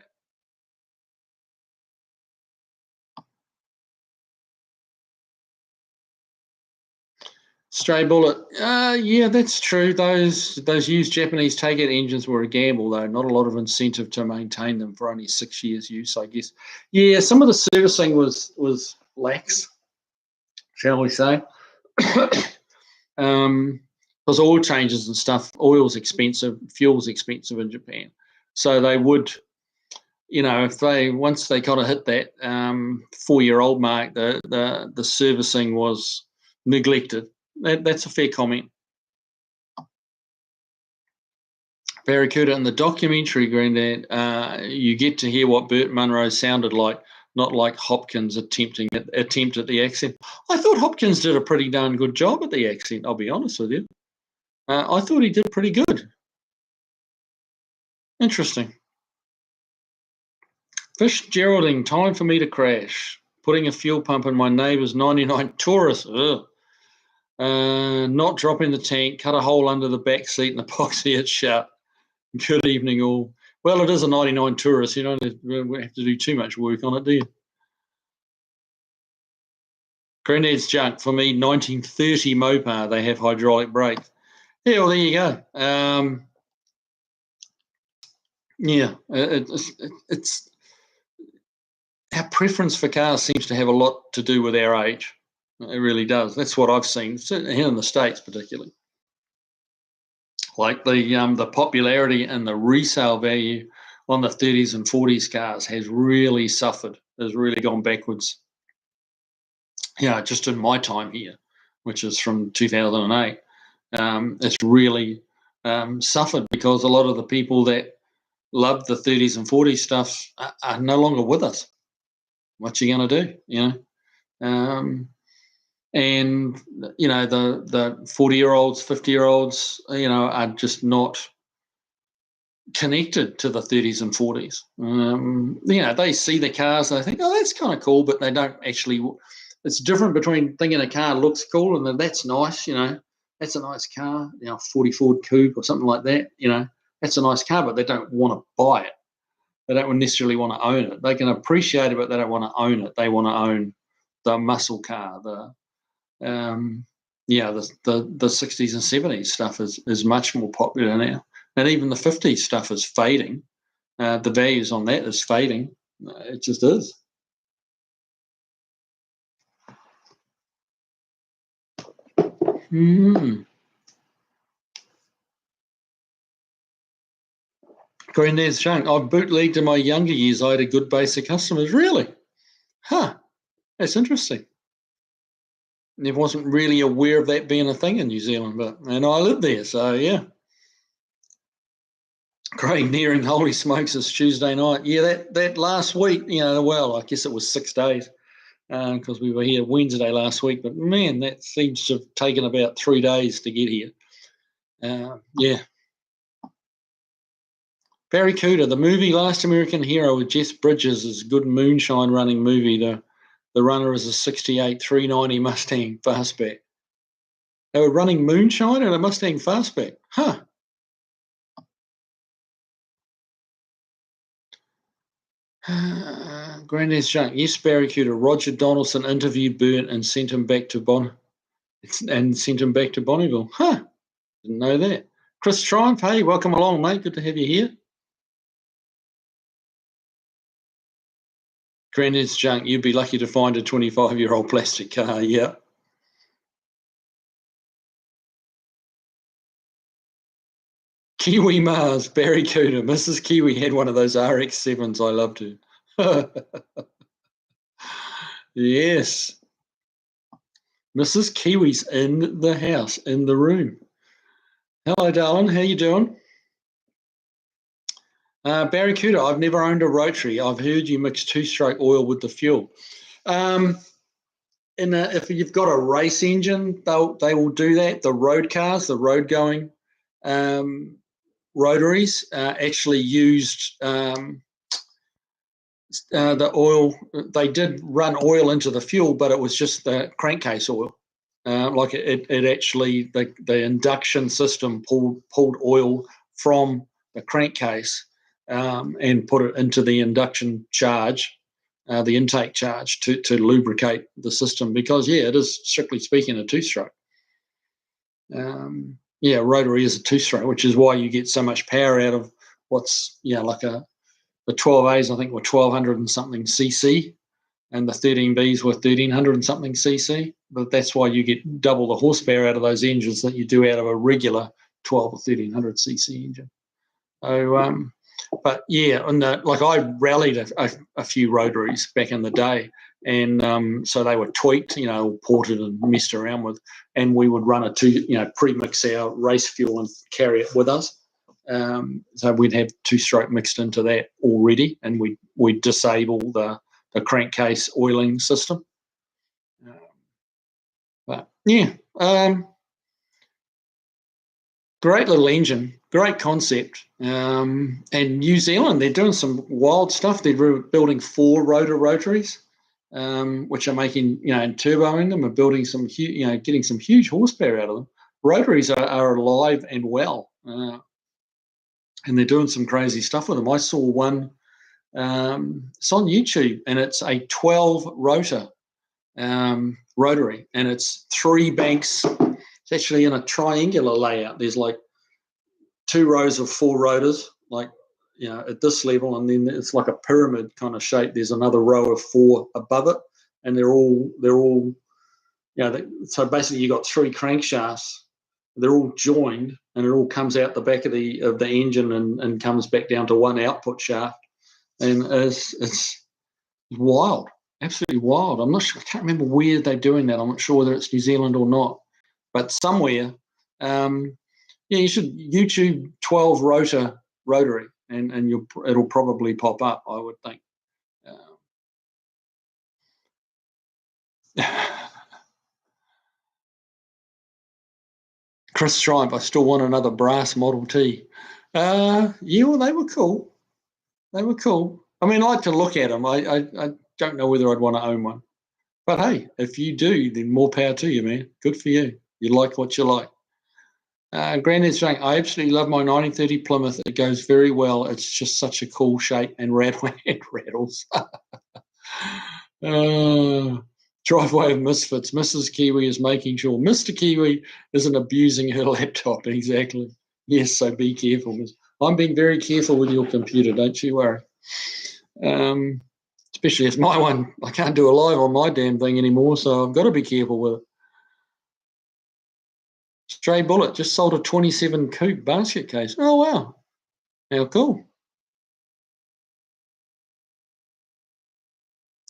[SPEAKER 1] Stray bullet. Yeah, that's true. Those used Japanese takeout engines were a gamble, though. Not a lot of incentive to maintain them for only 6 years use, I guess. Yeah, some of the servicing was lax, shall we say? Because oil changes and stuff, oil's expensive, fuel's expensive in Japan. So they would, if once they kind of hit that 4-year-old mark, the servicing was neglected. That's a fair comment. Barracuda in the documentary, Grandad, you get to hear what Burt Munro sounded like, not like Hopkins attempt at the accent. I thought Hopkins did a pretty darn good job at the accent, I'll be honest with you. I thought he did pretty good. Interesting. Fitzgeraldine, time for me to crash. Putting a fuel pump in my neighbour's 99 Taurus. Not dropping the tank, cut a hole under the back seat and epoxy it shut. Good evening, all. Well, it is a 99 Taurus. You don't have to do too much work on it, do you? Granddad's junk. For me, 1930 Mopar. They have hydraulic brakes. Yeah, well, there you go. Yeah, it's our preference for cars seems to have a lot to do with our age. It really does. That's what I've seen, certainly here in the States particularly. Like the popularity and the resale value on the 30s and 40s cars has really suffered, has really gone backwards. Yeah, just in my time here, which is from 2008, it's really suffered because a lot of the people that loved the 30s and 40s stuff are no longer with us. What you going to do, you know? And, you know, the 40-year-olds, 50-year-olds, you know, are just not connected to the 30s and 40s. You know, they see the cars, they think, oh, that's kind of cool, but they don't actually. It's different between thinking a car looks cool and then that's nice, you know, that's a nice car, you know, 40 Ford Coupe or something like that, you know, that's a nice car, but they don't want to buy it. They don't necessarily want to own it. They can appreciate it, but they don't want to own it. They want to own the muscle car, the 60s and 70s stuff is much more popular now. And even the 50s stuff is fading. The values on that is fading. It just is. Granddad's showing. I've bootlegged in my younger years. I had a good base of customers. Really? Huh. That's interesting. Never wasn't really aware of that being a thing in New Zealand, and I lived there, so yeah. Craig nearing holy smokes, it's Tuesday night. Yeah, that last week, you know, well, I guess it was 6 days because we were here Wednesday last week, but man, that seems to have taken about 3 days to get here. Yeah. Barracuda, the movie Last American Hero with Jeff Bridges is a good moonshine running movie. The runner is a 68 390 Mustang fastback. They were running moonshine and a Mustang fastback. Huh. Granddad's junk. Yes, Barracuda. Roger Donaldson interviewed Burt and sent him back to Bonneville. Huh. Didn't know that. Chris Triumph, hey, welcome along, mate. Good to have you here. Granddad's junk. You'd be lucky to find a 25-year-old plastic car. Yeah. Kiwi Mars, Barracuda. Mrs. Kiwi had one of those RX-7s. I loved her. Yes. Mrs. Kiwi's in the house, in the room. Hello, darling. How you doing? Barracuda, I've never owned a Rotary. I've heard you mix two-stroke oil with the fuel. If you've got a race engine, they will do that. The road cars, the road-going Rotaries actually used the oil. They did run oil into the fuel, but it was just the crankcase oil. Like it actually, the induction system pulled oil from the crankcase and put it into the induction charge, the intake charge to lubricate the system because, yeah, it is strictly speaking a two-stroke. Yeah, Rotary is a two-stroke, which is why you get so much power out of what's, like the 12As, I think, were 1,200 and something cc, and the 13Bs were 1,300 and something cc. But that's why you get double the horsepower out of those engines that you do out of a regular 12 or 1,300 cc engine. So, but yeah, like I rallied a few Rotaries back in the day, and so they were tweaked, ported and messed around with, and we would run pre-mix our race fuel and carry it with us. So we'd have two-stroke mixed into that already, and we'd disable the crankcase oiling system. But yeah, great little engine, great concept. And New Zealand, they're doing some wild stuff. They're building 4 Rotaries, which are making, and turboing them and building some, getting some huge horsepower out of them. Rotaries are alive and well, and they're doing some crazy stuff with them. I saw one, it's on YouTube, and it's a 12 rotor Rotary, and it's 3 banks. It's actually in a triangular layout. There's like 2 rows of 4 rotors, like at this level, and then it's like a pyramid kind of shape. There's another row of 4 above it, and they're all so basically you got 3 crankshafts. They're all joined, and it all comes out the back of the engine and comes back down to one output shaft, and it's wild, absolutely wild. I'm not sure. I can't remember where they're doing that. I'm not sure whether it's New Zealand or not, but somewhere. You should YouTube 12 rotor Rotary, and it'll probably pop up, I would think. Chris Stripe, I still want another brass Model T. Well, they were cool. They were cool. I mean, I like to look at them. I don't know whether I'd want to own one. But hey, if you do, then more power to you, man. Good for you. You like what you like. Granddad's saying, I absolutely love my 1930 Plymouth. It goes very well. It's just such a cool shape and it rattles. Driveway of misfits. Mrs. Kiwi is making sure Mr. Kiwi isn't abusing her laptop. Exactly. Yes, so be careful. I'm being very careful with your computer, don't you worry. Especially if my one, I can't do a live on my damn thing anymore, so I've got to be careful with it. Stray Bullet just sold a 27 coupe basket case. Oh, wow. How cool.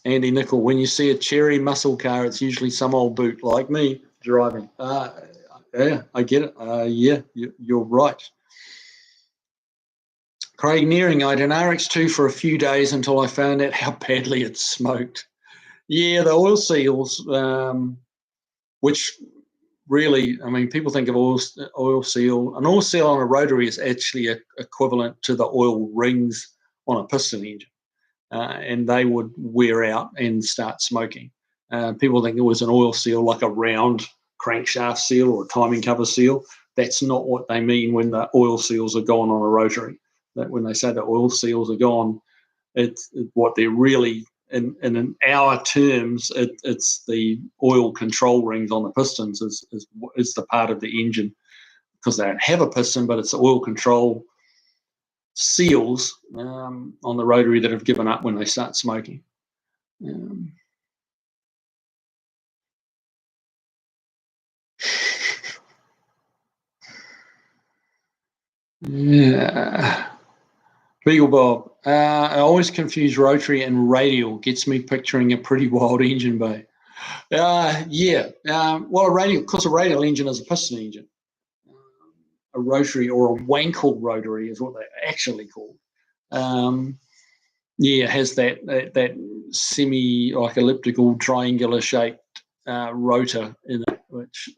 [SPEAKER 1] Andy Nickel, when you see a cherry muscle car, it's usually some old boot like me driving. Yeah, I get it. Yeah, you're right. Craig Nearing, I had an RX2 for a few days until I found out how badly it smoked. Yeah, the oil seals, which really, I mean, people think of oil seal. An oil seal on a rotary is actually equivalent to the oil rings on a piston engine. And they would wear out and start smoking. People think it was an oil seal, like a round crankshaft seal or a timing cover seal. That's not what they mean when the oil seals are gone on a rotary. That when they say the oil seals are gone, it's what they're really, in our terms, it's the oil control rings on the pistons is the part of the engine, because they don't have a piston, but it's the oil control seals on the rotary that have given up when they start smoking. Yeah. Beagle Bob. I always confuse rotary and radial. Gets me picturing a pretty wild engine bay. Yeah. Well, a radial, because a radial engine is a piston engine. A rotary or a Wankel rotary is what they're actually called. Yeah, has that semi like elliptical triangular shaped rotor in it, which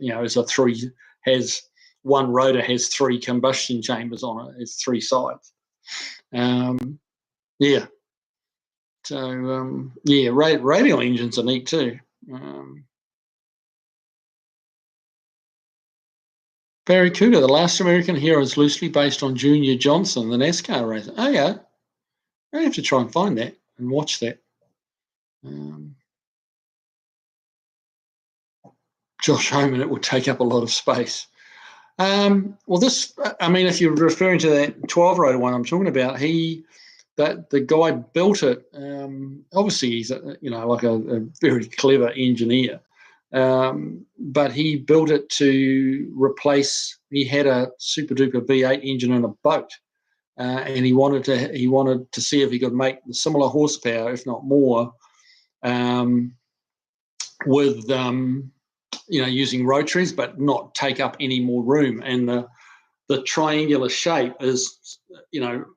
[SPEAKER 1] has one rotor has 3 combustion chambers on it. It's 3 sides. Yeah. So yeah, radial engines are neat too. Barracuda, the last American hero, is loosely based on Junior Johnson, the NASCAR racer. Oh yeah, I have to try and find that and watch that. Josh Homan, it would take up a lot of space. Well, this, I mean, if you're referring to that 12-rotor one I'm talking about, the guy built it. Obviously, he's like a very clever engineer, but he built it to replace. He had a super duper V8 engine in a boat, and he wanted to see if he could make similar horsepower, if not more, with using rotaries, but not take up any more room. And the triangular shape is,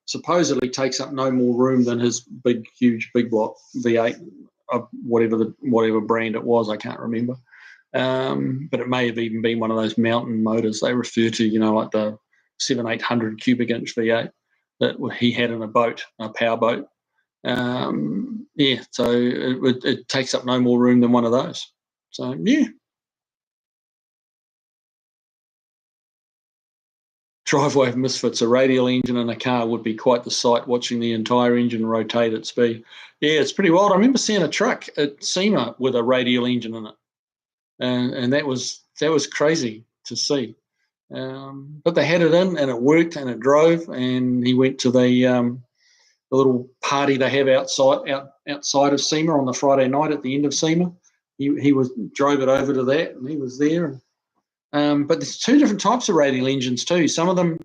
[SPEAKER 1] supposedly takes up no more room than his huge big block V8, whatever brand it was, I can't remember. But it may have even been one of those mountain motors they refer to, like the 700-800 cubic inch V8 that he had in a boat, a power boat. So it takes up no more room than one of those. So yeah. Driveway of misfits, a radial engine in a car would be quite the sight, watching the entire engine rotate at speed. Yeah, it's pretty wild. I remember seeing a truck at SEMA with a radial engine in it, and that was crazy to see. But they had it in, and it worked, and it drove. And he went to the little party they have outside of SEMA on the Friday night at the end of SEMA. He drove it over to that, and he was there. But there's two different types of radial engines too. Some of them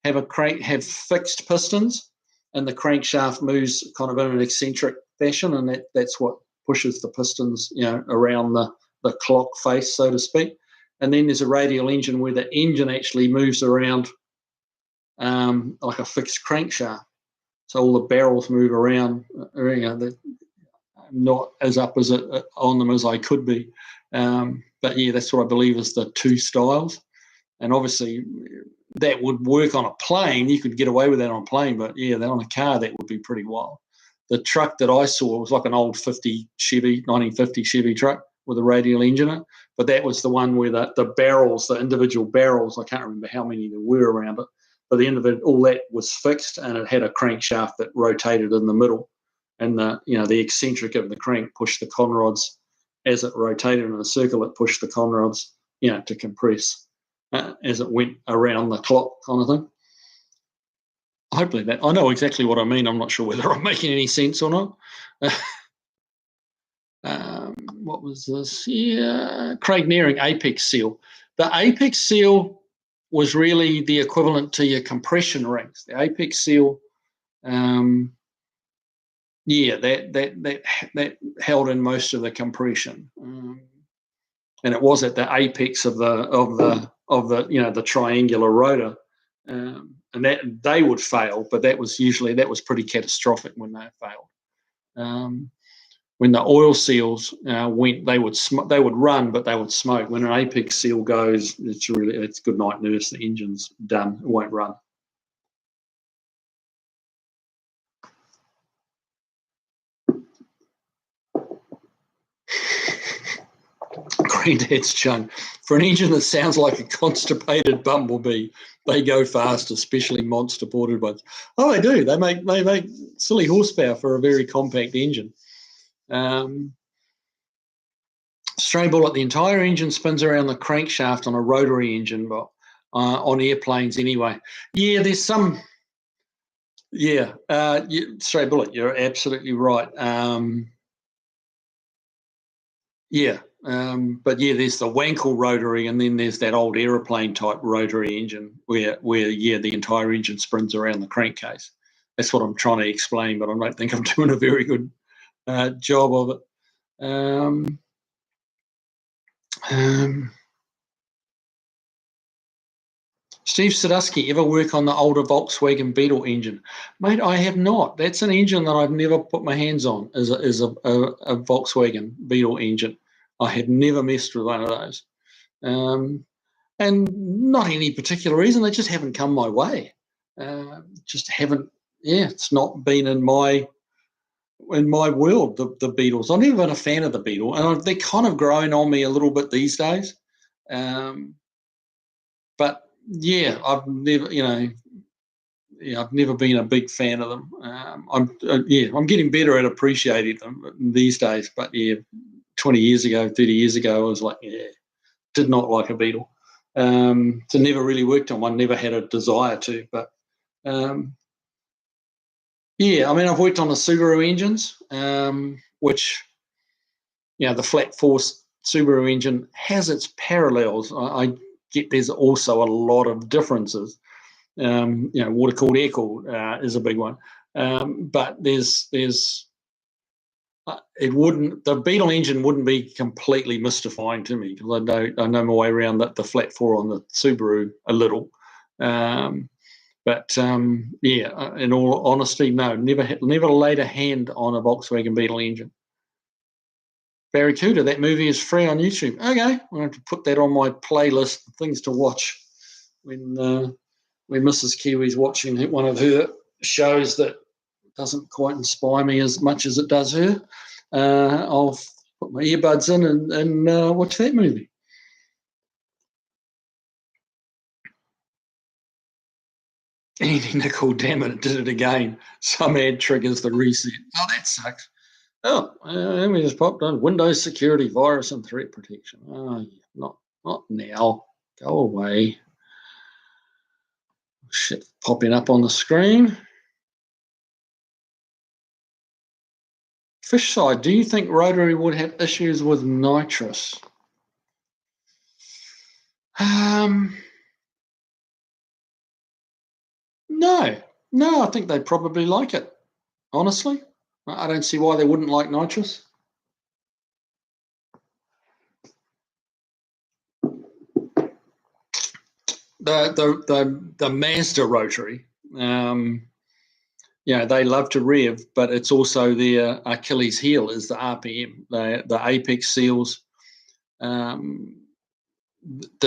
[SPEAKER 1] have fixed pistons, and the crankshaft moves kind of in an eccentric fashion, and that's what pushes the pistons, around the clock face, so to speak. And then there's a radial engine where the engine actually moves around like a fixed crankshaft. So all the barrels move around, not as up as on them as I could be. But yeah, that's what I believe is the two styles. And obviously that would work on a plane. You could get away with that on a plane, but yeah, on a car, that would be pretty wild. The truck that I saw was like an old 1950 Chevy truck with a radial engine in it. But that was the one where the barrels, the individual barrels, I can't remember how many there were around it, but the end of it, all that was fixed, and it had a crankshaft that rotated in the middle. And the eccentric of the crank pushed the conrods as it rotated in a circle. It pushed the conrods, to compress as it went around the clock, kind of thing. Hopefully that I know exactly what I mean. I'm not sure whether I'm making any sense or not. What was this? Yeah, Craig Nearing, Apex Seal. The Apex Seal was really the equivalent to your compression rings. The Apex Seal. That held in most of the compression, and it was at the apex of the triangular rotor, and that they would fail, but that was pretty catastrophic when they failed. When the oil seals went, they would run, but they would smoke. When an apex seal goes, it's good night nurse. The engine's done; it won't run. Granddad's chung. For an engine that sounds like a constipated bumblebee, they go fast, especially monster ported ones. Oh, they do. They make silly horsepower for a very compact engine. Stray Bullet, the entire engine spins around the crankshaft on a rotary engine, but on airplanes anyway. Yeah, there's some. Yeah, Stray Bullet, you're absolutely right. But yeah, there's the Wankel rotary, and then there's that old aeroplane type rotary engine where the entire engine spins around the crankcase. That's what I'm trying to explain, but I don't think I'm doing a very good job of it. Steve Sadusky, ever work on the older Volkswagen Beetle engine? Mate, I have not. That's an engine that I've never put my hands on, is a Volkswagen Beetle engine. I have never messed with one of those. And not any particular reason. They just haven't come my way. Just haven't, it's not been in my world, the Beetles. I've never been a fan of the Beetle, and they're kind of growing on me a little bit these days. But yeah, I've never been a big fan of them. I'm getting better at appreciating them these days. But yeah, 20 years ago, 30 years ago, I was like, did not like a Beetle. So never really worked on one, never had a desire to. But I've worked on the Subaru engines, which, the flat force Subaru engine has its parallels. I get there's also a lot of differences. Water cooled, air cooled is a big one. But the Beetle engine wouldn't be completely mystifying to me, because I know my way around the flat four on the Subaru a little. In all honesty, no, never laid a hand on a Volkswagen Beetle engine. Barracuda, that movie is free on YouTube. Okay, I'm going to have to put that on my playlist of things to watch when Mrs. Kiwi's watching one of her shows that doesn't quite inspire me as much as it does her. I'll put my earbuds in and watch that movie. Andy Nickel, damn it did it again. Some ad triggers the reset. Oh, that sucks. Oh, we just popped on Windows security, virus, and threat protection. Oh, not now. Go away. shit popping up on the screen. Fish side, do you think Rotary would have issues with nitrous? No, I think they'd probably like it. Honestly, I don't see why they wouldn't like nitrous. The Mazda Rotary, they love to rev, but it's also their Achilles heel is the RPM, the apex seals. The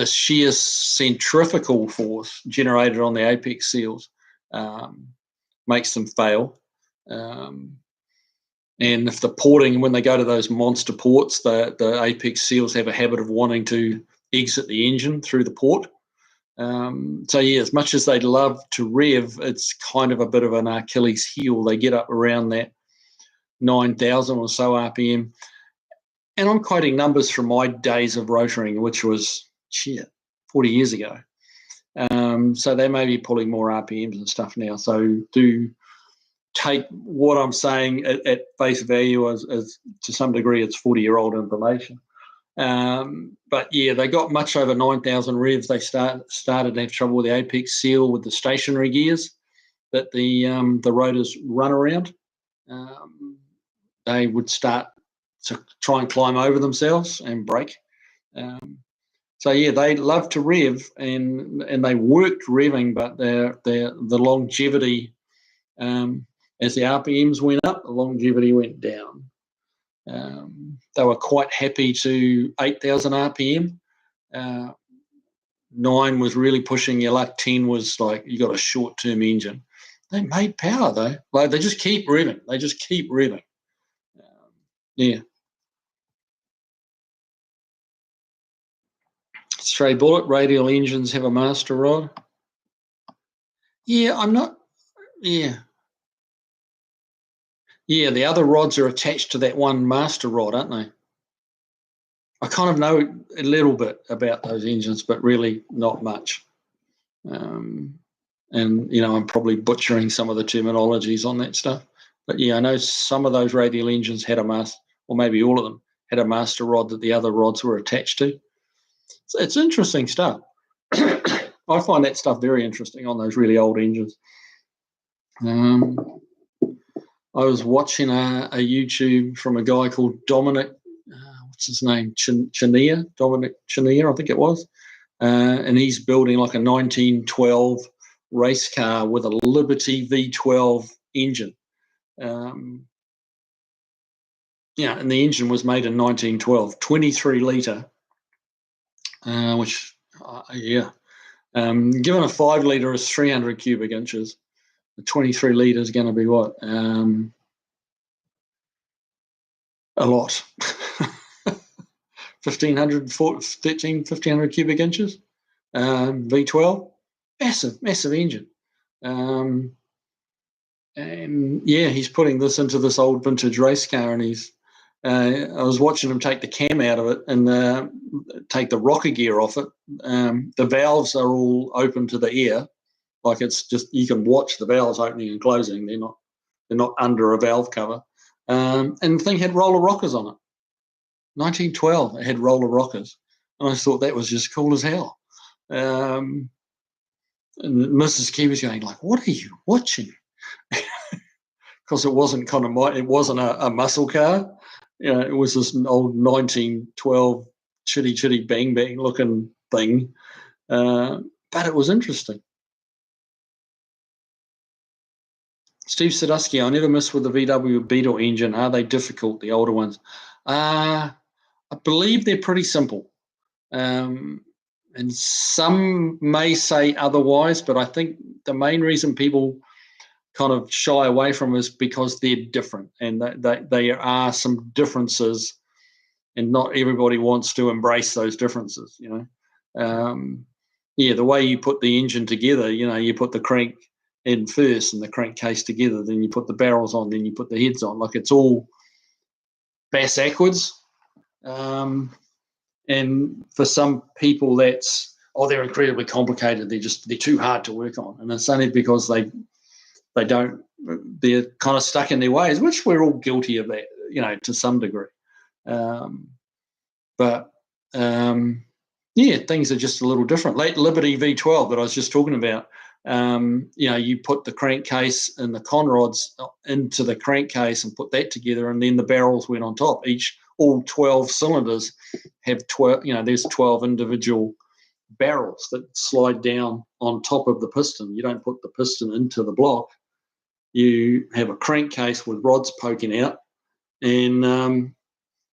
[SPEAKER 1] sheer centrifugal force generated on the apex seals makes them fail. And if the porting, when they go to those monster ports, the apex seals have a habit of wanting to exit the engine through the port. As much as they'd love to rev, it's kind of a bit of an Achilles heel. They get up around that 9,000 or so RPM. And I'm quoting numbers from my days of rotoring, which was 40 years ago. So they may be pulling more RPMs and stuff now. So do take what I'm saying at face value as to some degree it's 40-year-old information. But they got much over 9,000 revs. They started to have trouble with the apex seal with the stationary gears that the rotors run around. They would start to try and climb over themselves and break. They love to rev and they worked revving, but the longevity, as the RPMs went up, the longevity went down. They were quite happy to 8,000 RPM. 9 was really pushing your luck. 10 was like you got a short-term engine. They made power though. Like they just keep revving. Stray bullet, radial engines have a master rod. I'm not. The other rods are attached to that one master rod, aren't they? I kind of know a little bit about those engines, but really not much. And I'm probably butchering some of the terminologies on that stuff. But I know some of those radial engines had a master, or maybe all of them had a master rod that the other rods were attached to. So it's interesting stuff. I find that stuff very interesting on those really old engines. I was watching a YouTube from a guy called Dominic, what's his name? Chenier, Dominic Chenier, I think it was. And he's building like a 1912 race car with a Liberty V12 engine. And the engine was made in 1912, 23 litre, given a 5 litre is 300 cubic inches. The 23 litre is going to be what? A lot. 1,500 cubic inches. V12, massive engine. He's putting this into this old vintage race car, and I was watching him take the cam out of it and take the rocker gear off it. The valves are all open to the air, like it's just you can watch the valves opening and closing. They're not under a valve cover. And the thing had roller rockers on it. 1912, it had roller rockers, and I thought that was just cool as hell. And Mrs. Kiwi's going like, "What are you watching?" Because it wasn't a muscle car. It was this old 1912 chitty bang bang looking thing, but it was interesting. Steve Sadusky, I never miss with the VW Beetle engine. Are they difficult, the older ones? I believe they're pretty simple. And some may say otherwise, but I think the main reason people kind of shy away from is because they're different, and there are some differences, and not everybody wants to embrace those differences, the way you put the engine together, you put the crank in first and the crankcase together, then you put the barrels on, then you put the heads on, like it's all bass backwards. And for some people that's oh, they're incredibly complicated. They're too hard to work on, and it's only because they're kind of stuck in their ways, which we're all guilty of that, to some degree. Yeah, things are just a little different. Late Liberty V12 that I was just talking about. You put the crankcase and the conrods into the crankcase and put that together, and then the barrels went on top. All 12 cylinders have 12. There's 12 individual barrels that slide down on top of the piston. You don't put the piston into the block. You have a crankcase with rods poking out, and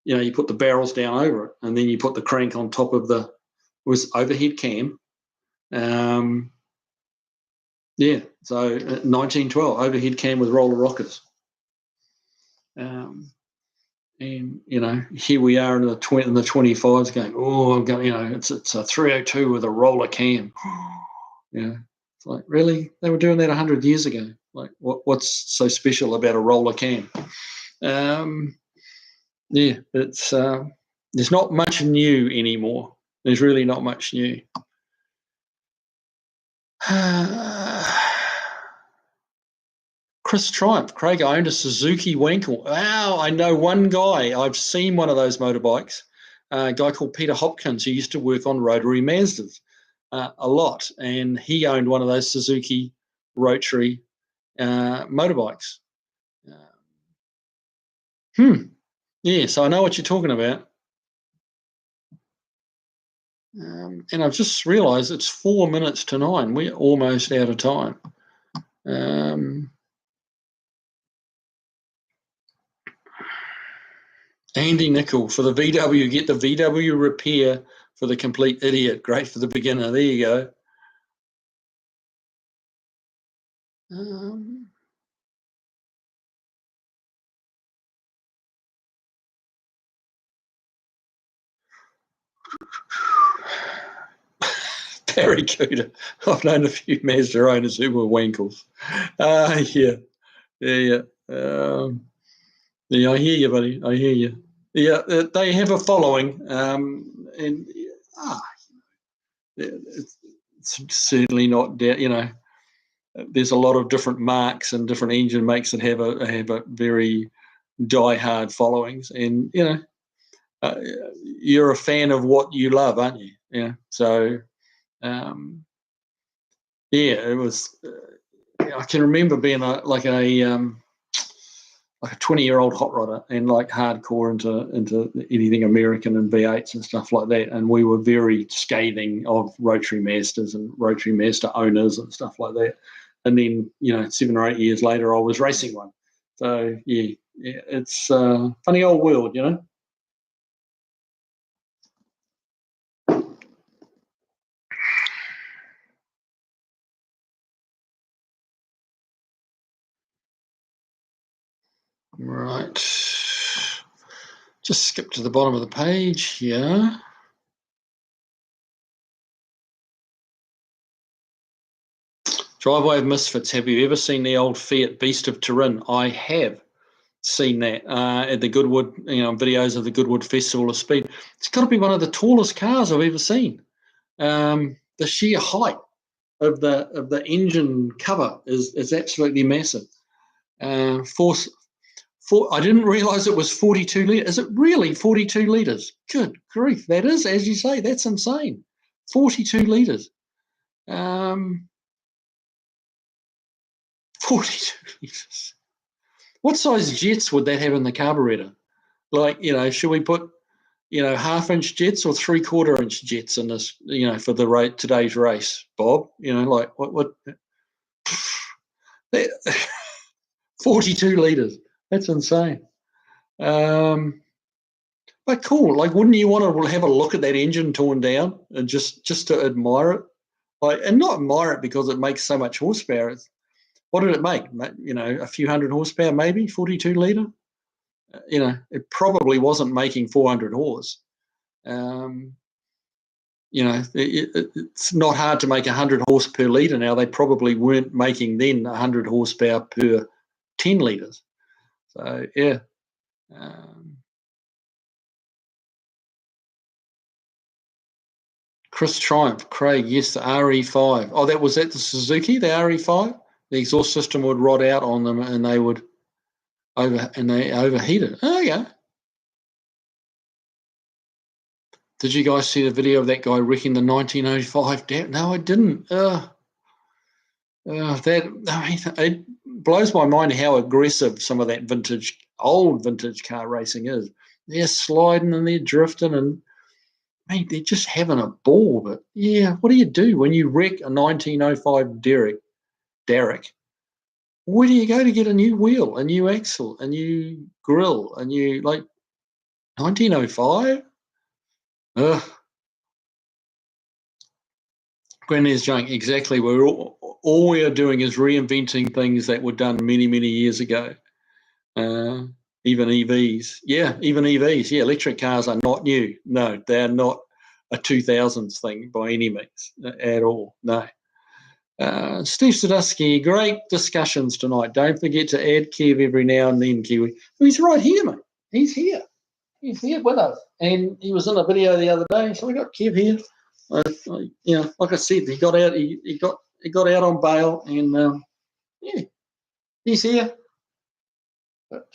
[SPEAKER 1] you put the barrels down over it, and then you put the crank on top of was overhead cam. So 1912 overhead cam with roller rockers. And here we are in the 25s going, oh, I'm going, it's a 302 with a roller cam. It's like, really? They were doing that 100 years ago. Like, what's so special about a roller cam? It's there's not much new anymore. There's really not much new. Chris Triumph, Craig, I owned a Suzuki Wankel. Wow, I know one guy. I've seen one of those motorbikes, a guy called Peter Hopkins, who used to work on Rotary Mazdas a lot, and he owned one of those Suzuki Rotary motorbikes. Yeah, so I know what you're talking about. And I've just realised it's 4 minutes to 9. We're almost out of time. Andy Nickel, for the VW, get the VW repair for the complete idiot. Great for the beginner. There you go. Barracuda. I've known a few Mazda owners who were wankles. Yeah. I hear you, buddy. I hear you. Yeah, they have a following, and it's certainly not. There's a lot of different marks and different engine makes that have a very die-hard followings, and you're a fan of what you love, aren't you? Yeah. So, it was. I can remember being like a 20-year-old hot rodder and like hardcore into anything American and V8s and stuff like that. And we were very scathing of Rotary Mazdas and Rotary Mazda owners and stuff like that. And then, 7 or 8 years later, I was racing one. So, yeah it's a funny old world, Right. Just skip to the bottom of the page here. Driveway of Misfits. Have you ever seen the old Fiat Beast of Turin? I have seen that at the Goodwood, videos of the Goodwood Festival of Speed. It's got to be one of the tallest cars I've ever seen. The sheer height of the engine cover is absolutely massive. I didn't realise it was 42 litres. Is it really 42 litres? Good grief. That is, as you say, that's insane. 42 litres. 42 litres. What size jets would that have in the carburetor? Like, should we put, half-inch jets or 3/4-inch jets in this, for today's race, Bob? Like what 42 litres. That's insane. But cool. Like, wouldn't you want to have a look at that engine torn down and just to admire it? Like, and not admire it because it makes so much horsepower. What did it make? A few hundred horsepower, maybe 42 litre. It probably wasn't making 400 horse. It's not hard to make 100 horse per litre now. They probably weren't making then 100 horsepower per 10 litres. So, yeah. Chris Triumph, Craig, yes, the RE5. Oh, that was at the Suzuki, the RE5. The exhaust system would rot out on them, and they would overheated. Oh yeah. Did you guys see the video of that guy wrecking the 1905? No, I didn't. It blows my mind how aggressive some of that old vintage car racing is. They're sliding and they're drifting and mate, they're just having a ball. But yeah, what do you do when you wreck a 1905 Derrick? Where do you go to get a new wheel, a new axle, a new grill, a new 1905? Ugh. Granddad's junk, exactly. All we are doing is reinventing things that were done many, many years ago. Even EVs. Yeah, even EVs. Yeah, electric cars are not new. No, they're not a 2000s thing by any means at all. No. Steve Sadusky, great discussions tonight. Don't forget to add Kev every now and then, Kiwi. He's right here, mate. He's here. He's here with us. And he was in a video the other day, so we got Kev here. Like I said, he got out. He got out on bail, and yeah, he's here. But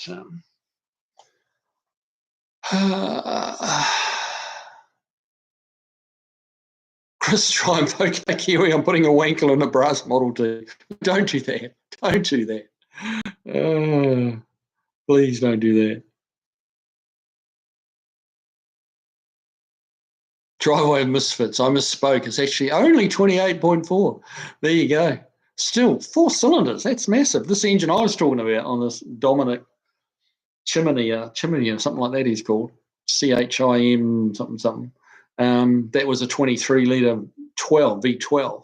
[SPEAKER 1] Chris Triumph, okay, Kiwi, I'm putting a wankle in a brass Model T. Don't do that. Don't do that. Please don't do that. Driveway of Misfits. I misspoke. It's actually only 28.4. There you go. Still, 4 cylinders. That's massive. This engine I was talking about on this Dominic Chimney or something like that he's called. CHIM something. That was a 23-litre V12.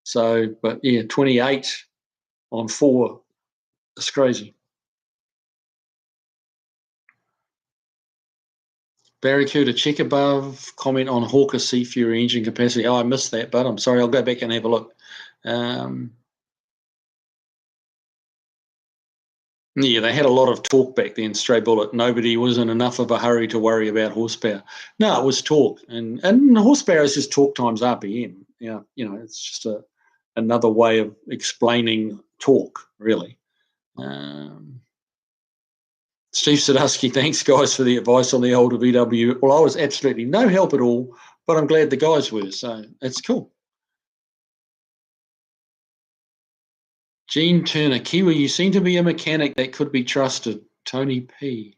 [SPEAKER 1] So, but yeah, 28 on 4. It's crazy. Barracuda, check above, comment on Hawker Sea Fury engine capacity. Oh, I missed that, but I'm sorry. I'll go back and have a look. Yeah, they had a lot of torque back then, stray bullet. Nobody was in enough of a hurry to worry about horsepower. No, it was torque. And horsepower is just torque times RPM. Yeah, it's just another way of explaining torque, really. Steve Sadusky, thanks, guys, for the advice on the older VW. Well, I was absolutely no help at all, but I'm glad the guys were, so it's cool. Gene Turner, Kiwi, you seem to be a mechanic that could be trusted. Tony P.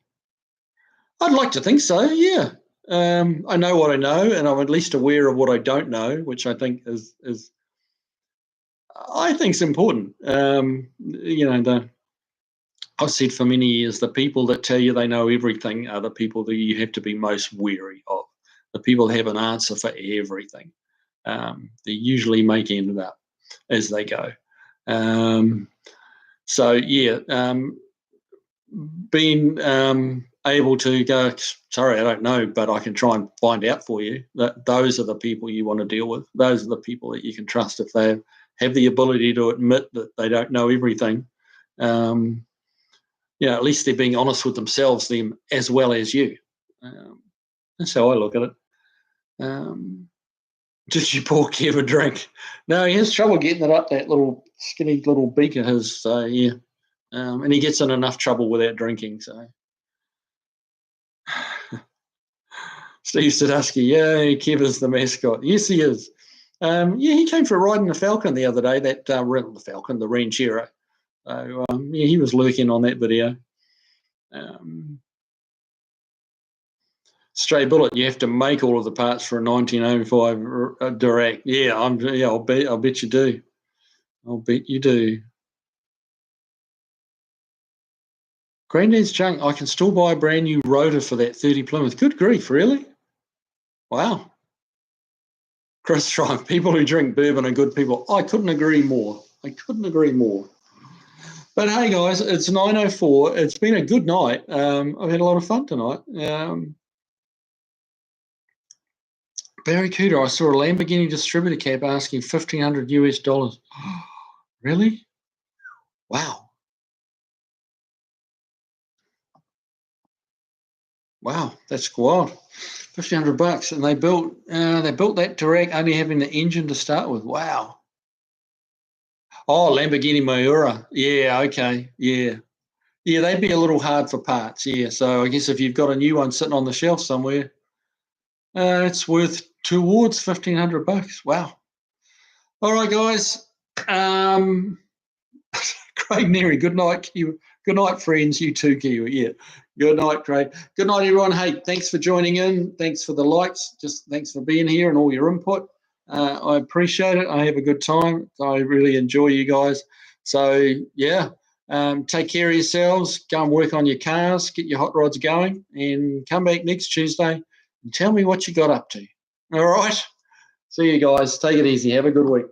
[SPEAKER 1] I'd like to think so, yeah. I know what I know, and I'm at least aware of what I don't know, which I think is important. I've said for many years, the people that tell you they know everything are the people that you have to be most wary of. The people that have an answer for everything. They usually make it up as they go. Being able to go, sorry, I don't know, but I can try and find out for you. That those are the people you want to deal with. Those are the people that you can trust if they have the ability to admit that they don't know everything. At least they're being honest with themselves, them as well as you. That's how I look at it. Did you pour Kev a drink? No, he has trouble getting it up that little skinny little beak of his. So yeah, and he gets in enough trouble without drinking. So Steve Sadusky, yay, Kev is the mascot. Yes, he is. He came for a ride in the Falcon the other day. The Ranchero. So he was lurking on that video. Stray bullet, you have to make all of the parts for a 1905 Dirac. Yeah, I'll bet you do. I'll bet you do. Granddad's junk, I can still buy a brand new rotor for that 30 Plymouth. Good grief, really? Wow. Chris Triumph, people who drink bourbon are good people. I couldn't agree more. But hey, guys, it's 9:04. It's been a good night. I've had a lot of fun tonight. Barracuda, I saw a Lamborghini distributor cab asking $1,500 US. Really? Wow. Wow, that's wild. $1,500, and they built that direct, only having the engine to start with. Wow. Oh, Lamborghini Miura. Yeah, okay. Yeah. Yeah, they'd be a little hard for parts. Yeah. So I guess if you've got a new one sitting on the shelf somewhere, it's worth towards $1,500. Wow. All right, guys. Craig Neary, good night, Kiwi. Good night, friends. You too, Kiwi. Yeah. Good night, Craig. Good night, everyone. Hey, thanks for joining in. Thanks for the likes. Just thanks for being here and all your input. I appreciate it. I have a good time. I really enjoy you guys. So, yeah, take care of yourselves. Go and work on your cars. Get your hot rods going. And come back next Tuesday and tell me what you got up to. All right? See you guys. Take it easy. Have a good week.